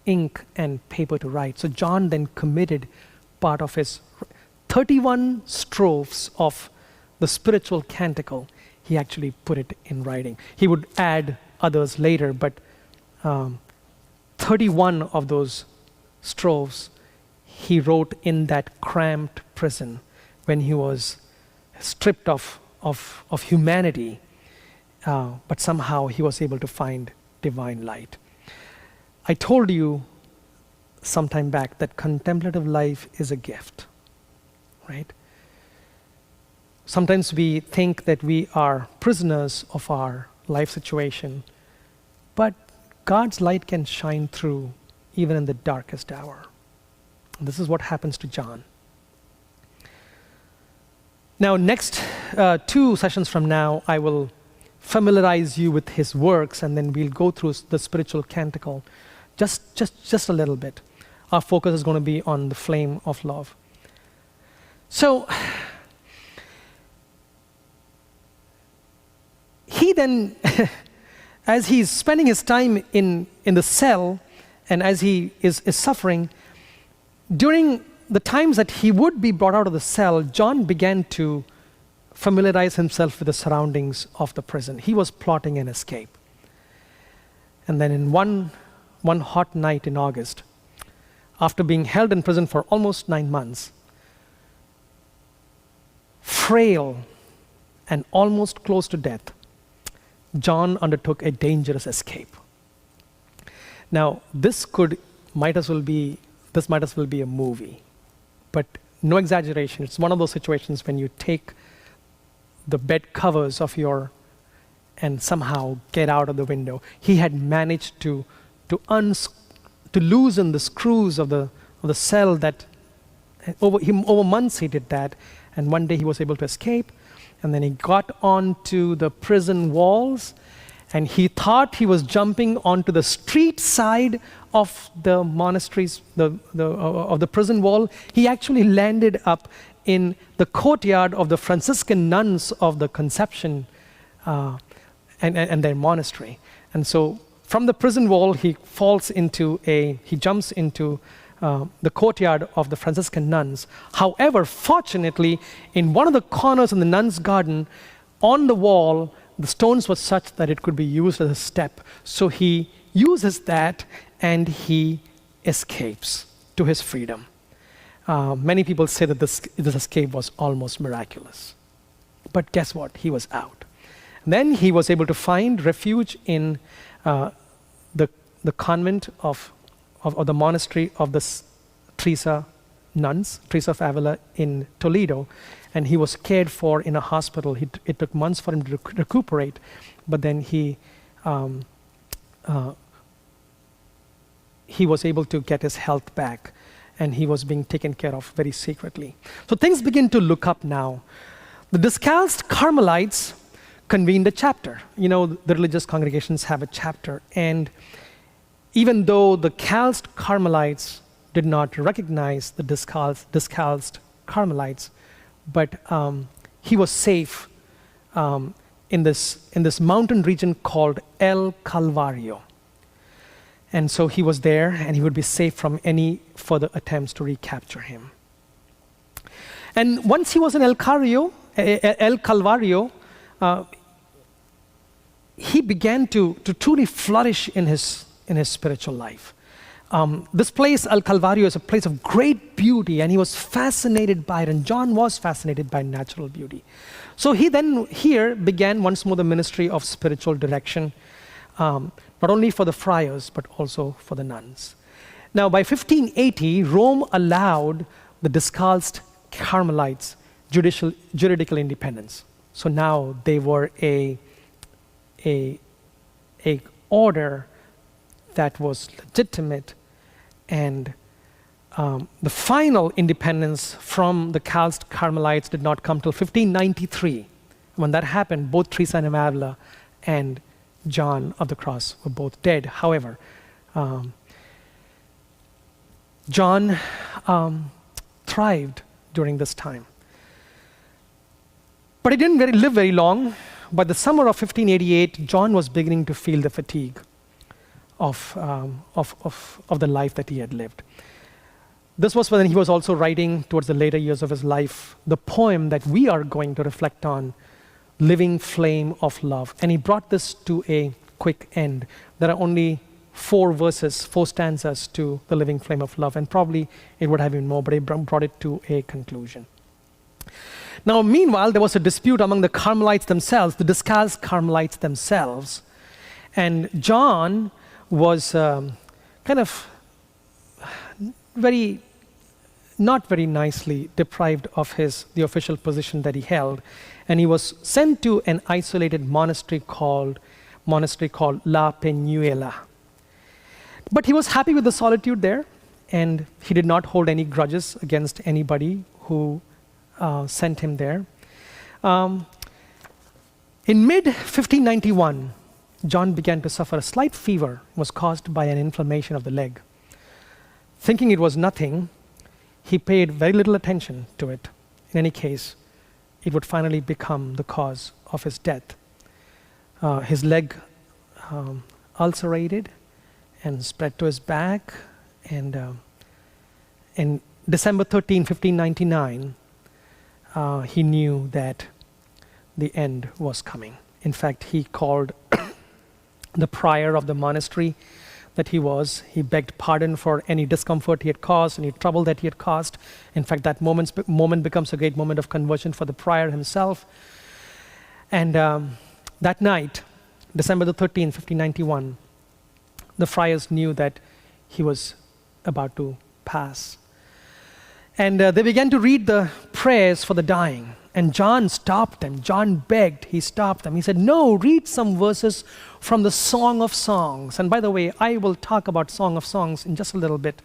ink and paper to write. So John then committed part of his 31 strophes of the spiritual Canticle. He actually put it in writing. He would add others later, but 31 of those strophes he wrote in that cramped prison when he was stripped of humanity, but somehow he was able to find divine light. I told you some time back that contemplative life is a gift, right? Sometimes we think that we are prisoners of our life situation, but God's light can shine through even in the darkest hour. And this is what happens to John. Now, next 2 sessions from now, I will familiarize you with his works, and then we'll go through the spiritual Canticle just a little bit. Our focus is going to be on the flame of love. So, he then, as he's spending his time in the cell, and as he is suffering, during the times that he would be brought out of the cell, John began to familiarize himself with the surroundings of the prison. He was plotting an escape. And then in one hot night in August, after being held in prison for almost 9 months, frail and almost close to death, John undertook a dangerous escape. Now, this might as well be a movie, but no exaggeration. It's one of those situations when you take the bed covers and somehow get out of the window. He had managed to to loosen the screws of the cell. That over months he did that, and one day he was able to escape, and then he got onto the prison walls, and he thought he was jumping onto the street side of the monasteries, of the prison wall. He actually landed up in the courtyard of the Franciscan nuns of the Conception and their monastery. And so from the prison wall, he jumps into the courtyard of the Franciscan nuns. However, fortunately, in one of the corners in the nuns' garden, on the wall, the stones were such that it could be used as a step. So he uses that and he escapes to his freedom. Many people say that this escape was almost miraculous. But guess what? He was out. Then he was able to find refuge in the convent of the monastery of the Teresa nuns, Teresa of Avila in Toledo, and he was cared for in a hospital. It took months for him to recuperate, but then he was able to get his health back, and he was being taken care of very secretly. So things begin to look up now. The Discalced Carmelites convened a chapter. You know, the religious congregations have a chapter, and even though the Calced Carmelites did not recognize the Discalced Carmelites, but he was safe in this mountain region called El Calvario. And so he was there, and he would be safe from any further attempts to recapture him. And once he was in El Calvario, he began to truly flourish in his spiritual life. This place, El Calvario, is a place of great beauty, and he was fascinated by it, and John was fascinated by natural beauty. So he then here began once more the ministry of spiritual direction, not only for the friars, but also for the nuns. Now, by 1580, Rome allowed the Discalced Carmelites juridical independence. So now they were a order that was legitimate, and the final independence from the Calced Carmelites did not come till 1593. When that happened, both Teresa of Avila and John of the Cross were both dead. However, John thrived during this time. But he didn't live very long. By the summer of 1588, John was beginning to feel the fatigue of the life that he had lived. This was when he was also writing, towards the later years of his life, the poem that we are going to reflect on, Living Flame of Love. And he brought this to a quick end. There are only 4 stanzas to the Living Flame of Love, and probably it would have been more, but he brought it to a conclusion. Now, meanwhile, there was a dispute among the Carmelites themselves, the Discalced Carmelites themselves, and John was kind of not very nicely deprived of the official position that he held, and he was sent to an isolated monastery called La Peñuela. But he was happy with the solitude there, and he did not hold any grudges against anybody who sent him there. In mid-1591, John began to suffer a slight fever. It was caused by an inflammation of the leg. Thinking it was nothing, he paid very little attention to it. In any case, it would finally become the cause of his death. His leg ulcerated and spread to his back, and in December 13, 1599, he knew that the end was coming. In fact, he called the prior of the monastery that he begged pardon for any discomfort he had caused, any trouble that he had caused. In fact, that moment becomes a great moment of conversion for the prior himself. And that night, December the 13th, 1591, the friars knew that he was about to pass. And they began to read the prayers for the dying. And John stopped them. John begged. He stopped them. He said, no, read some verses from the Song of Songs. And by the way, I will talk about Song of Songs in just a little bit.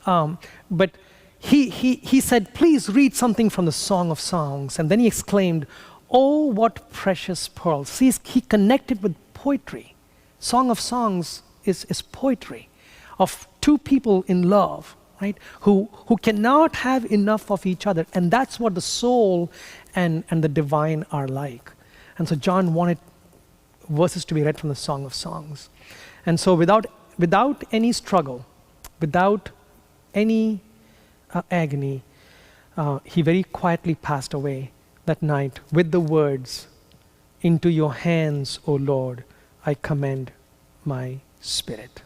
But he said, please read something from the Song of Songs. And then he exclaimed, oh, what precious pearls. See, he connected with poetry. Song of Songs is poetry of two people in love, right? Who cannot have enough of each other. And that's what the soul and the divine are like. And so John wanted verses to be read from the Song of Songs. And so without any struggle, without any agony, he very quietly passed away that night with the words, into your hands, O Lord, I commend my spirit.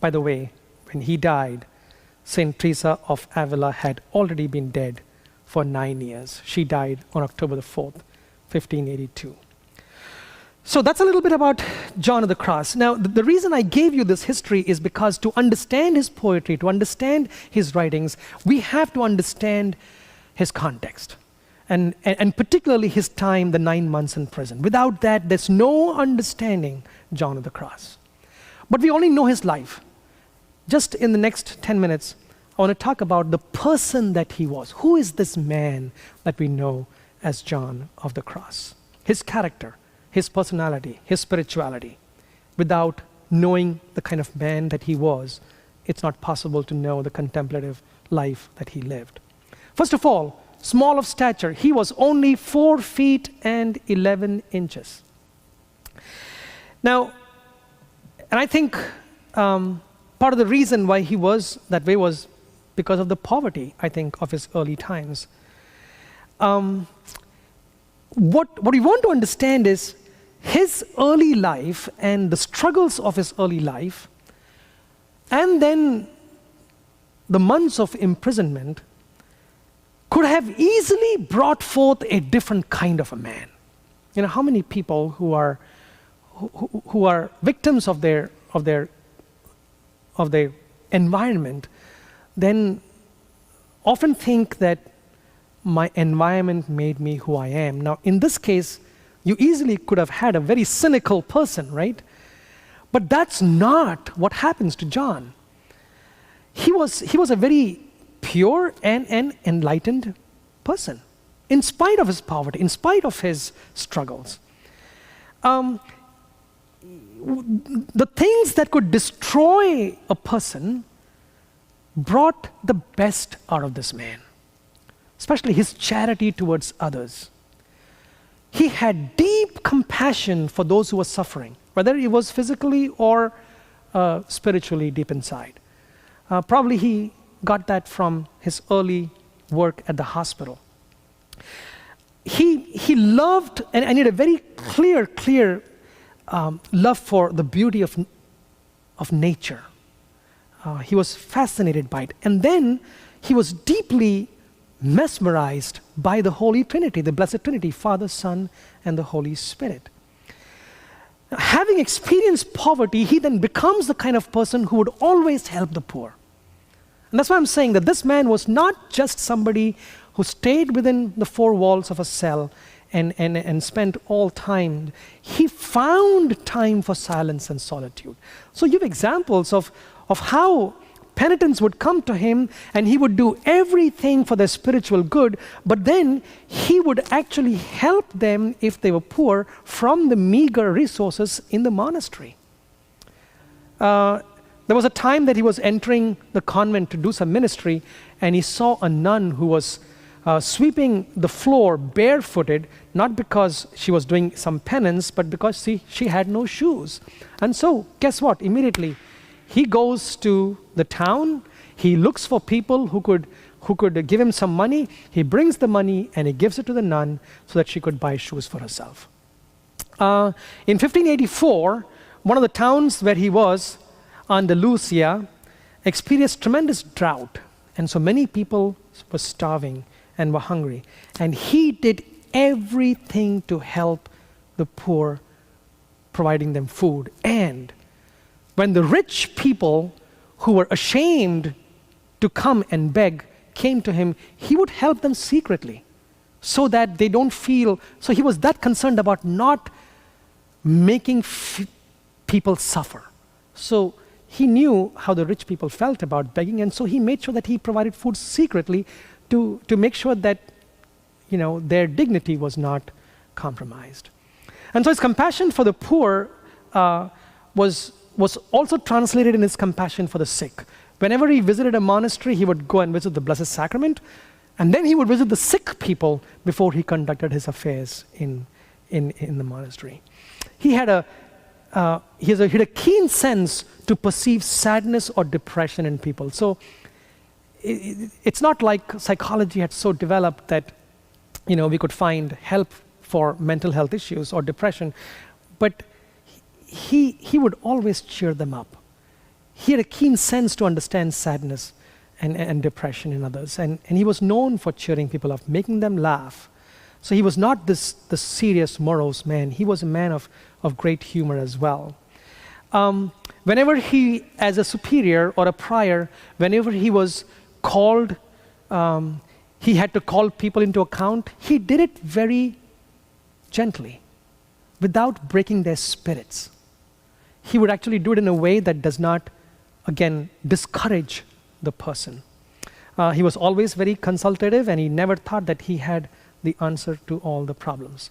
By the way, when he died, Saint Teresa of Avila had already been dead for 9 years. She died on October the 4th, 1582. So that's a little bit about John of the Cross. Now, the reason I gave you this history is because to understand his poetry, to understand his writings, we have to understand his context. And particularly his time, the 9 months in prison. Without that, there's no understanding John of the Cross. But we only know his life. Just in the next 10 minutes, I want to talk about the person that he was. Who is this man that we know as John of the Cross? His character, his personality, his spirituality. Without knowing the kind of man that he was, it's not possible to know the contemplative life that he lived. First of all, small of stature. He was only 4 feet and 11 inches. Now, and I think part of the reason why he was that way was because of the poverty, I think, of his early times. What we want to understand is his early life and the struggles of his early life, and then the months of imprisonment could have easily brought forth a different kind of a man. You know, how many people who are victims of their environment then often think that my environment made me who I am. Now, in this case, you easily could have had a very cynical person, right? But that's not what happens to John. He was a very pure and enlightened person, in spite of his poverty, in spite of his struggles. The things that could destroy a person brought the best out of this man, especially his charity towards others. He had deep compassion for those who were suffering, whether it was physically or spiritually deep inside. Probably he got that from his early work at the hospital. He loved, and he had a very clear love for the beauty of nature. He was fascinated by it. And then he was deeply mesmerized by the Holy Trinity, the Blessed Trinity, Father, Son, and the Holy Spirit. Having experienced poverty, he then becomes the kind of person who would always help the poor. And that's why I'm saying that this man was not just somebody who stayed within the 4 walls of a cell and spent all time. He found time for silence and solitude. So you have examples of how penitents would come to him and he would do everything for their spiritual good, but then he would actually help them, if they were poor, from the meager resources in the monastery. There was a time that he was entering the convent to do some ministry, and he saw a nun who was sweeping the floor barefooted, not because she was doing some penance, but because she had no shoes. And so, guess what? Immediately, he goes to the town. He looks for people who could give him some money. He brings the money and he gives it to the nun so that she could buy shoes for herself. In 1584, one of the towns where he was, Andalusia, experienced tremendous drought. And so many people were starving and were hungry. And he did everything to help the poor, providing them food. And when the rich people who were ashamed to come and beg came to him, he would help them secretly. so that they don't feel. So he was that concerned about not making people suffer. So he knew how the rich people felt about begging, and so he made sure that he provided food secretly to make sure that their dignity was not compromised. And so his compassion for the poor was also translated in his compassion for the sick. Whenever he visited a monastery, he would go and visit the Blessed Sacrament, and then he would visit the sick people before he conducted his affairs in the monastery. He had a keen sense to perceive sadness or depression in people. So it's not like psychology had so developed that we could find help for mental health issues or depression, but he would always cheer them up. He had a keen sense to understand sadness and depression in others, and he was known for cheering people up, making them laugh. So he was not the serious, morose man. He was a man of great humor as well. Whenever he, as a superior or a prior, whenever he was called, he had to call people into account, he did it very gently, without breaking their spirits. He would actually do it in a way that does not, again, discourage the person. He was always very consultative, and he never thought that he had the answer to all the problems.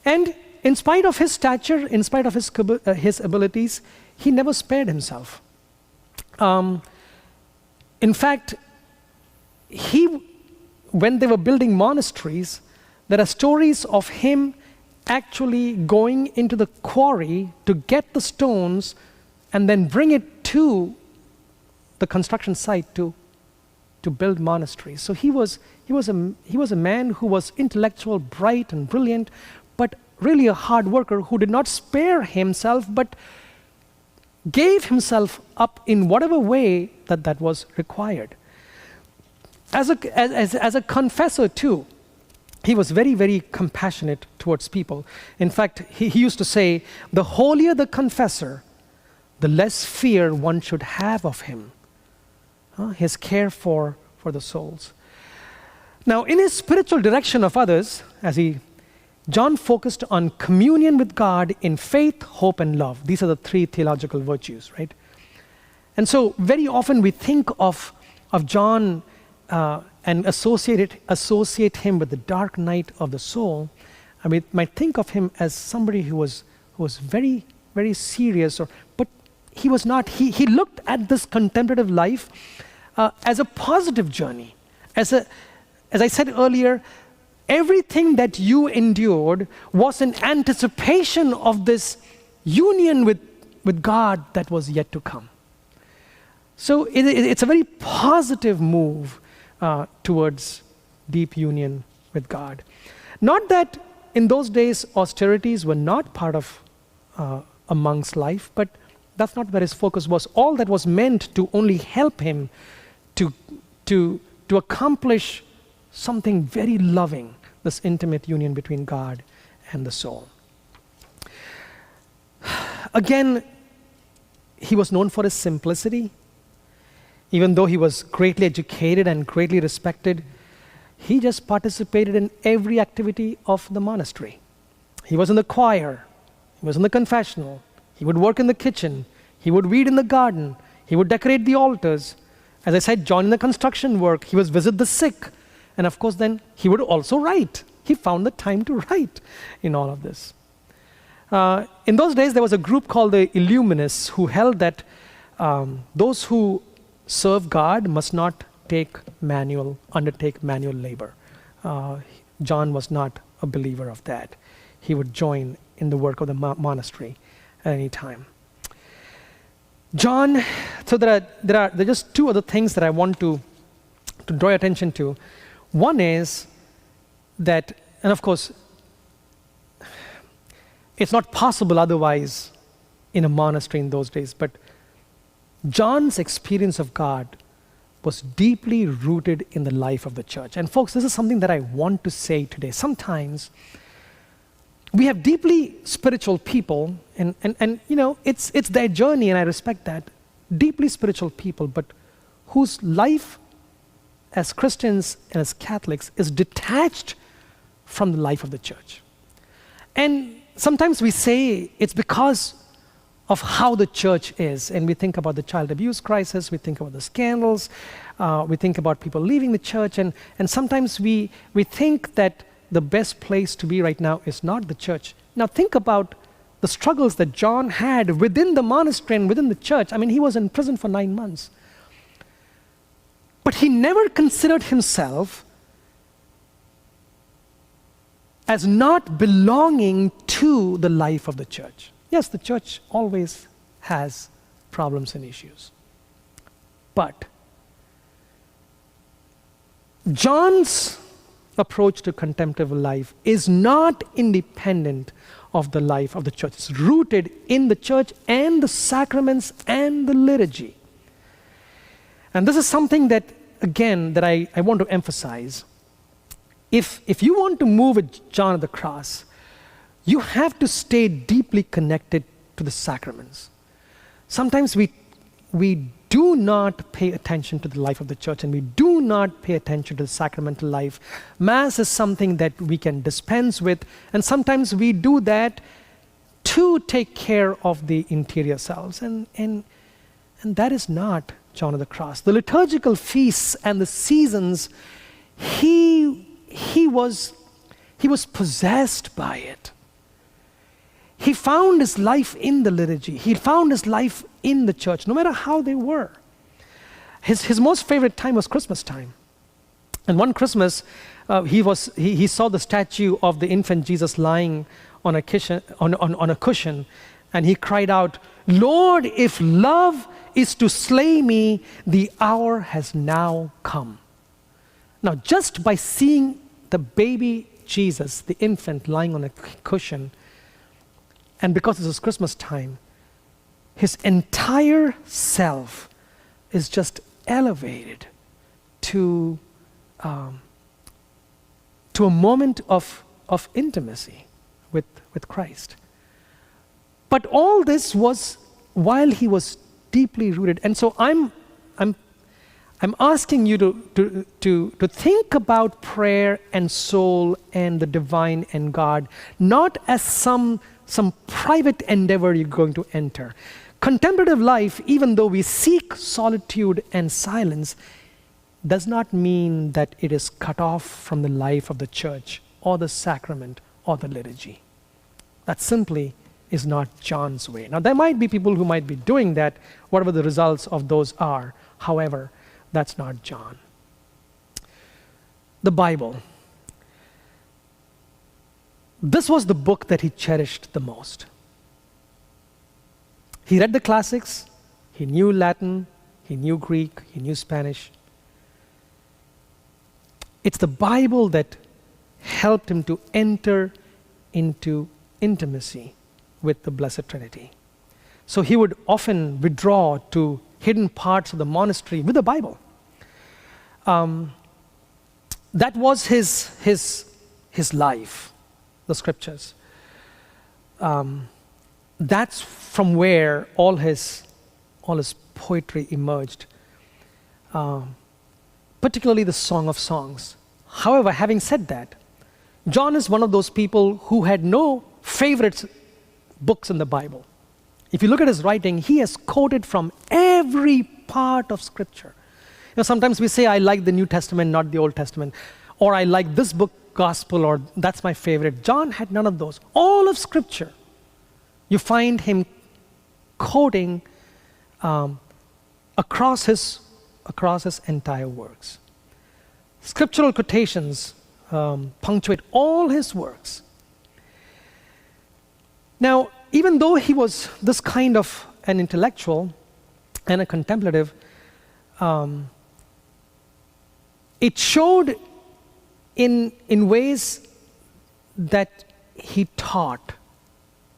And in spite of his stature, in spite of his abilities, he never spared himself. In fact, when they were building monasteries, there are stories of him actually going into the quarry to get the stones and then bring it to the construction site to build monasteries. So he was a man who was intellectual, bright and brilliant, but really a hard worker who did not spare himself, but gave himself up in whatever way that was required. As a confessor too, he was very, very compassionate towards people. In fact, he used to say, the holier the confessor, the less fear one should have of him. His care for the souls. Now, in his spiritual direction of others, John focused on communion with God in faith, hope, and love. These are the three theological virtues, right? And so very often we think of John and associate him with the dark night of the soul. I mean, might think of him as somebody who was very, very serious, but he was not. He looked at this contemplative life as a positive journey. As I said earlier, everything that you endured was an anticipation of this union with God that was yet to come. So it's a very positive move towards deep union with God. Not that in those days austerities were not part of a monk's life, but that's not where his focus was. All that was meant to only help him to accomplish something very loving, this intimate union between God and the soul. Again, he was known for his simplicity. Even though he was greatly educated and greatly respected, he just participated in every activity of the monastery. He was in the choir, he was in the confessional, he would work in the kitchen, he would weed in the garden, he would decorate the altars. As I said, join in the construction work, he was visit the sick, and of course then he would also write. He found the time to write in all of this. In those days there was a group called the Illuminists who held that those who serve God must not undertake manual labor. John was not a believer of that. He would join in the work of the monastery at any time. John, so there are just two other things that I want to draw your attention to. One is that, and of course, it's not possible otherwise in a monastery in those days, but John's experience of God was deeply rooted in the life of the church. And folks, this is something that I want to say today. Sometimes we have deeply spiritual people, and it's their journey, and I respect that. Deeply spiritual people, but whose life as Christians and as Catholics is detached from the life of the church. And sometimes we say it's because of how the church is, and we think about the child abuse crisis, we think about the scandals, we think about people leaving the church, and sometimes we think that the best place to be right now is not the church. Now think about the struggles that John had within the monastery and within the church. I mean, he was in prison for 9 months. But he never considered himself as not belonging to the life of the church. Yes, the church always has problems and issues. But John's approach to contemplative life is not independent of the life of the church. It's rooted in the church and the sacraments and the liturgy. And this is something that, again, that I want to emphasize. If you want to move with John of the Cross, you have to stay deeply connected to the sacraments. Sometimes we do not pay attention to the life of the church, and we do not pay attention to the sacramental life. Mass is something that we can dispense with, and sometimes we do that to take care of the interior selves, and that is not John of the Cross. The liturgical feasts and the seasons, he was possessed by it. He found his life in the liturgy. He found his life in the church, no matter how they were. His most favorite time was Christmas time. And one Christmas, he saw the statue of the infant Jesus lying on a cushion, and he cried out, "Lord, if love is to slay me, the hour has now come." Now, just by seeing the baby Jesus, the infant, lying on a cushion, and because it was Christmas time, his entire self is just elevated to a moment of intimacy with Christ. But all this was while he was deeply rooted. And so I'm asking you to think about prayer and soul and the divine and God, not as some private endeavor you're going to enter. Contemplative life, even though we seek solitude and silence, does not mean that it is cut off from the life of the church or the sacrament or the liturgy. That simply is not John's way. Now, there might be people who might be doing that, whatever the results of those are. However, that's not John. The Bible. This was the book that he cherished the most. He read the classics, he knew Latin, he knew Greek, he knew Spanish. It's the Bible that helped him to enter into intimacy with the Blessed Trinity. So he would often withdraw to hidden parts of the monastery with the Bible. That was his life, the scriptures. That's from where all his poetry emerged, particularly the Song of Songs. However, having said that, John is one of those people who had no favorite books in the Bible. If you look at his writing, he has quoted from every part of Scripture. You know, sometimes we say, I like the New Testament, not the Old Testament, or I like this book, Gospel, or that's my favorite. John had none of those. All of Scripture, you find him quoting across his entire works. Scriptural quotations punctuate all his works. Now, even though he was this kind of an intellectual and a contemplative, it showed in ways that he taught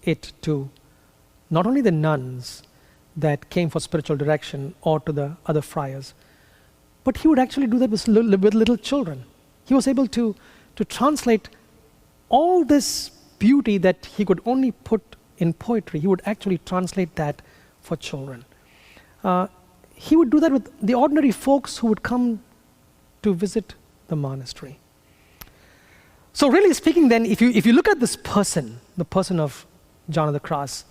it to not only the nuns that came for spiritual direction or to the other friars, but he would actually do that with little children. He was able to translate all this beauty that he could only put in poetry. He would actually translate that for children. He would do that with the ordinary folks who would come to visit the monastery. So really speaking then, if you look at this person, the person of John of the Cross,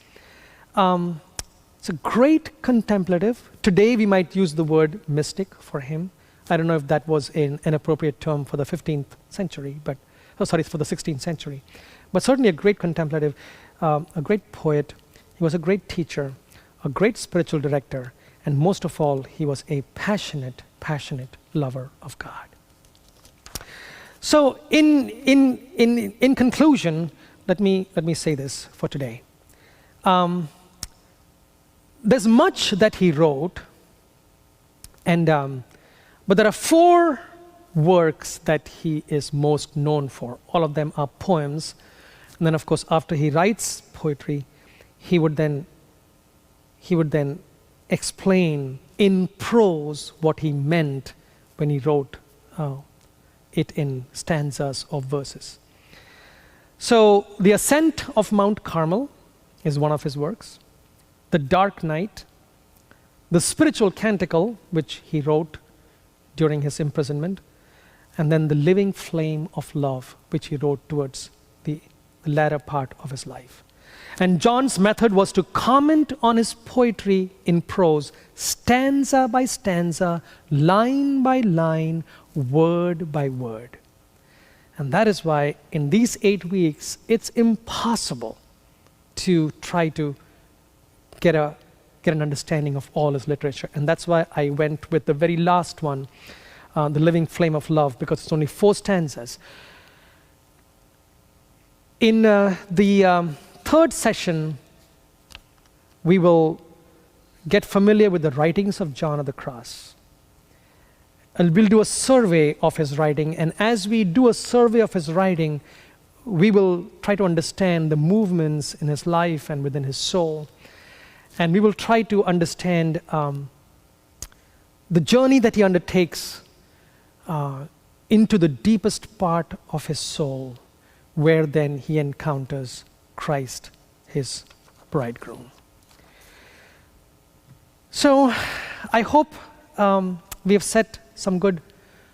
it's a great contemplative. Today we might use the word mystic for him. I don't know if that was an appropriate term for the 15th century, but, for the 16th century. But certainly a great contemplative, a great poet. He was a great teacher, a great spiritual director, and most of all, he was a passionate lover of God. So in conclusion, let me say this for today. There's much that he wrote, but there are 4 works that he is most known for. All of them are poems. And then, of course, after he writes poetry, he would then explain in prose what he meant when he wrote it in stanzas or verses. So, The Ascent of Mount Carmel is one of his works. The Dark Night, the Spiritual Canticle, which he wrote during his imprisonment, and then The Living Flame of Love, which he wrote towards the latter part of his life. And John's method was to comment on his poetry in prose, stanza by stanza, line by line, word by word. And that is why in these 8 weeks, it's impossible to try to get an understanding of all his literature. And that's why I went with the very last one, The Living Flame of Love, because it's only 4 stanzas. In the 3rd session, we will get familiar with the writings of John of the Cross. And we'll do a survey of his writing. And as we do a survey of his writing, we will try to understand the movements in his life and within his soul. And we will try to understand the journey that he undertakes into the deepest part of his soul, where then he encounters Christ, his bridegroom. So I hope we have set some good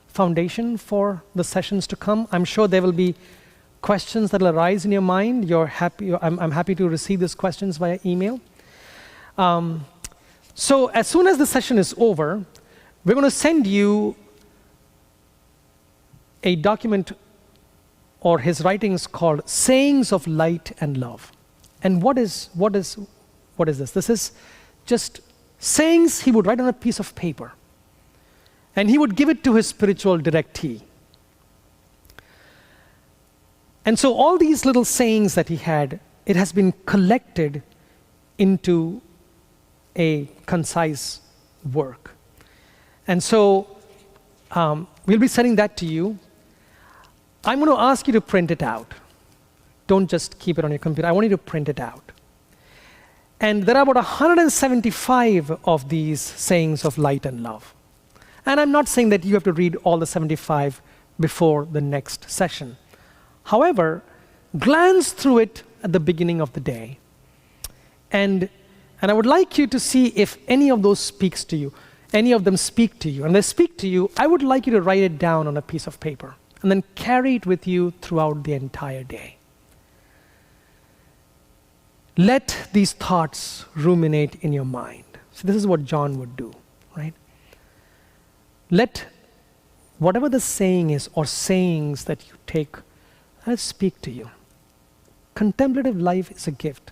foundation for the sessions to come. I'm sure there will be questions that will arise in your mind. I'm happy to receive these questions via email. So as soon as the session is over, we're going to send you a document or his writings called Sayings of Light and Love. And what is this? This is just sayings he would write on a piece of paper. And he would give it to his spiritual directee. And so all these little sayings that he had, it has been collected into a concise work. And so we'll be sending that to you. I'm going to ask you to print it out. Don't just keep it on your computer. I want you to print it out. And there are about 175 of these sayings of light and love. And I'm not saying that you have to read all the 75 before the next session. However, glance through it at the beginning of the day. And I would like you to see if any of those speaks to you, any of them speak to you. And they speak to you, I would like you to write it down on a piece of paper and then carry it with you throughout the entire day. Let these thoughts ruminate in your mind. So this is what John would do, right? Let whatever the saying is or sayings that you take, let it speak to you. Contemplative life is a gift.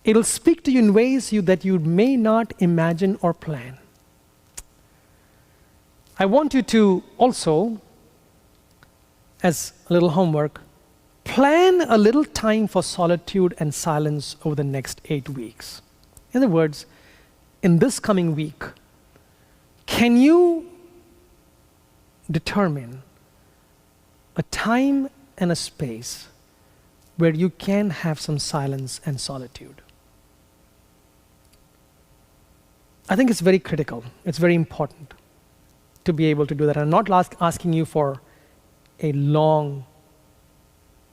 It'll speak to you in ways that you may not imagine or plan. I want you to also, as a little homework, plan a little time for solitude and silence over the next 8 weeks. In other words, in this coming week, can you determine a time and a space where you can have some silence and solitude? I think it's very critical. It's very important to be able to do that. I'm not asking you for a long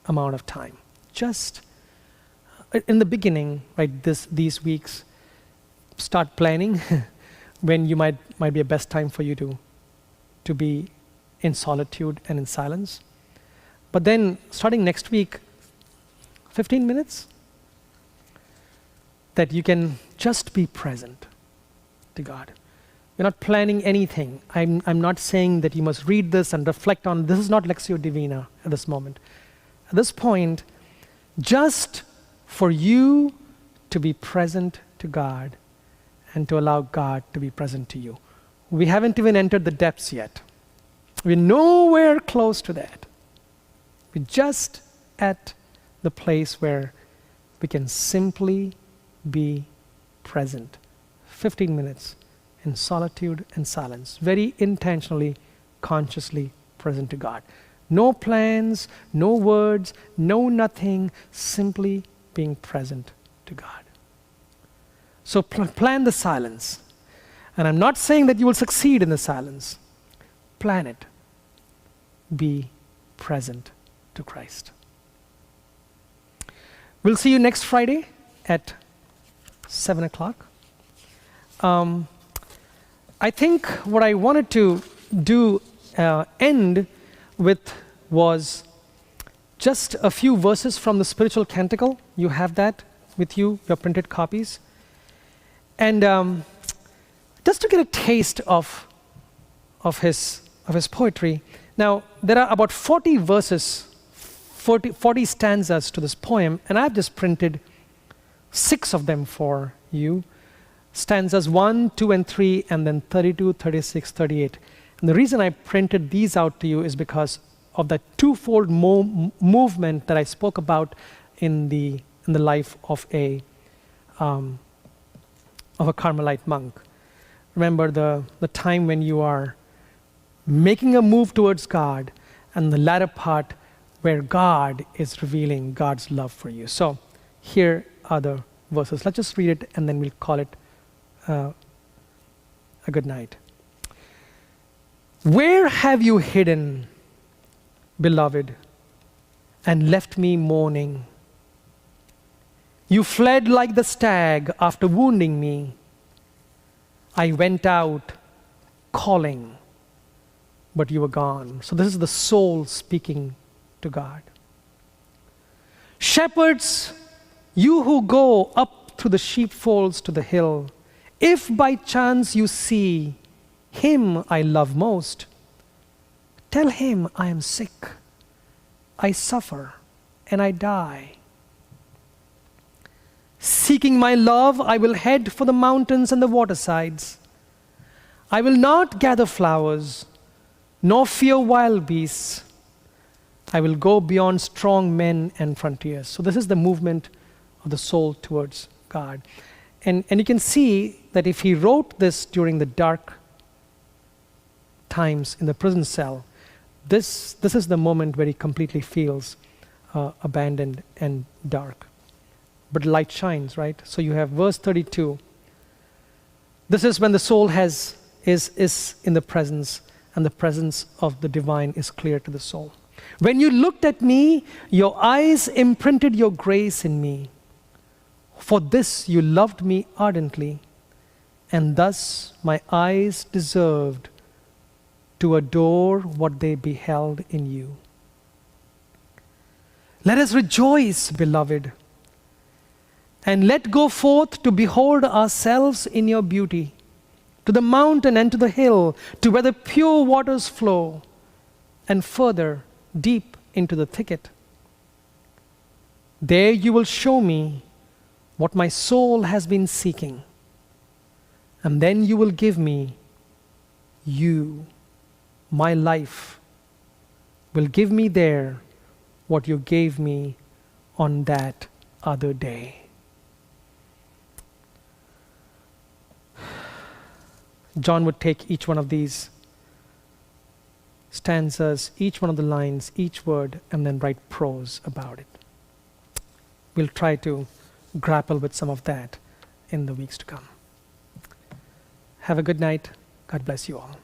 amount of time. Just in the beginning, right, these weeks, start planning when you might be a best time for you to be in solitude and in silence. But then, starting next week, 15 minutes, that you can just be present to God. You're not planning anything. I'm not saying that you must read this and reflect on. This is not Lectio Divina at this moment. At this point, just for you to be present to God and to allow God to be present to you. We haven't even entered the depths yet. We're nowhere close to that. We're just at the place where we can simply be present. 15 minutes in solitude and silence, very intentionally, consciously present to God. No plans, no words, no nothing, simply being present to God. So plan the silence. And I'm not saying that you will succeed in the silence. Plan it. Be present to Christ. We'll see you next Friday at 7 o'clock. I think what I wanted to do end with was just a few verses from the spiritual canticle. You have that with you, your printed copies. And just to get a taste of his poetry. Now, there are about 40 verses, 40 stanzas to this poem, and I've just printed 6 of them for you. Stanzas 1, 2, and 3, and then 32, 36, 38. And the reason I printed these out to you is because of that twofold movement that I spoke about in the life of a Carmelite monk. Remember the time when you are making a move towards God, and the latter part where God is revealing God's love for you. So here are the verses. Let's just read it, and then we'll call it a good night. Where have you hidden, beloved, and left me mourning? You fled like the stag after wounding me. I went out calling, but you were gone. So this is the soul speaking to God. Shepherds, you who go up through the sheepfolds to the hill, if by chance you see him I love most, tell him I am sick, I suffer, and I die. Seeking my love, I will head for the mountains and the watersides. I will not gather flowers, nor fear wild beasts. I will go beyond strong men and frontiers. So this is the movement of the soul towards God. And you can see that if he wrote this during the dark times in the prison cell, this is the moment where he completely feels abandoned and dark. But light shines, right? So you have verse 32. This is when the soul is in the presence, and the presence of the divine is clear to the soul. When you looked at me, your eyes imprinted your grace in me. For this you loved me ardently, and thus my eyes deserved to adore what they beheld in you. Let us rejoice, beloved, and let go forth to behold ourselves in your beauty, to the mountain and to the hill, to where the pure waters flow, and further, deep into the thicket. There you will show me what my soul has been seeking, and then you will give me, you, my life, will give me there what you gave me on that other day. John would take each one of these stanzas, each one of the lines, each word, and then write prose about it. We'll try to grapple with some of that in the weeks to come. Have a good night. God bless you all.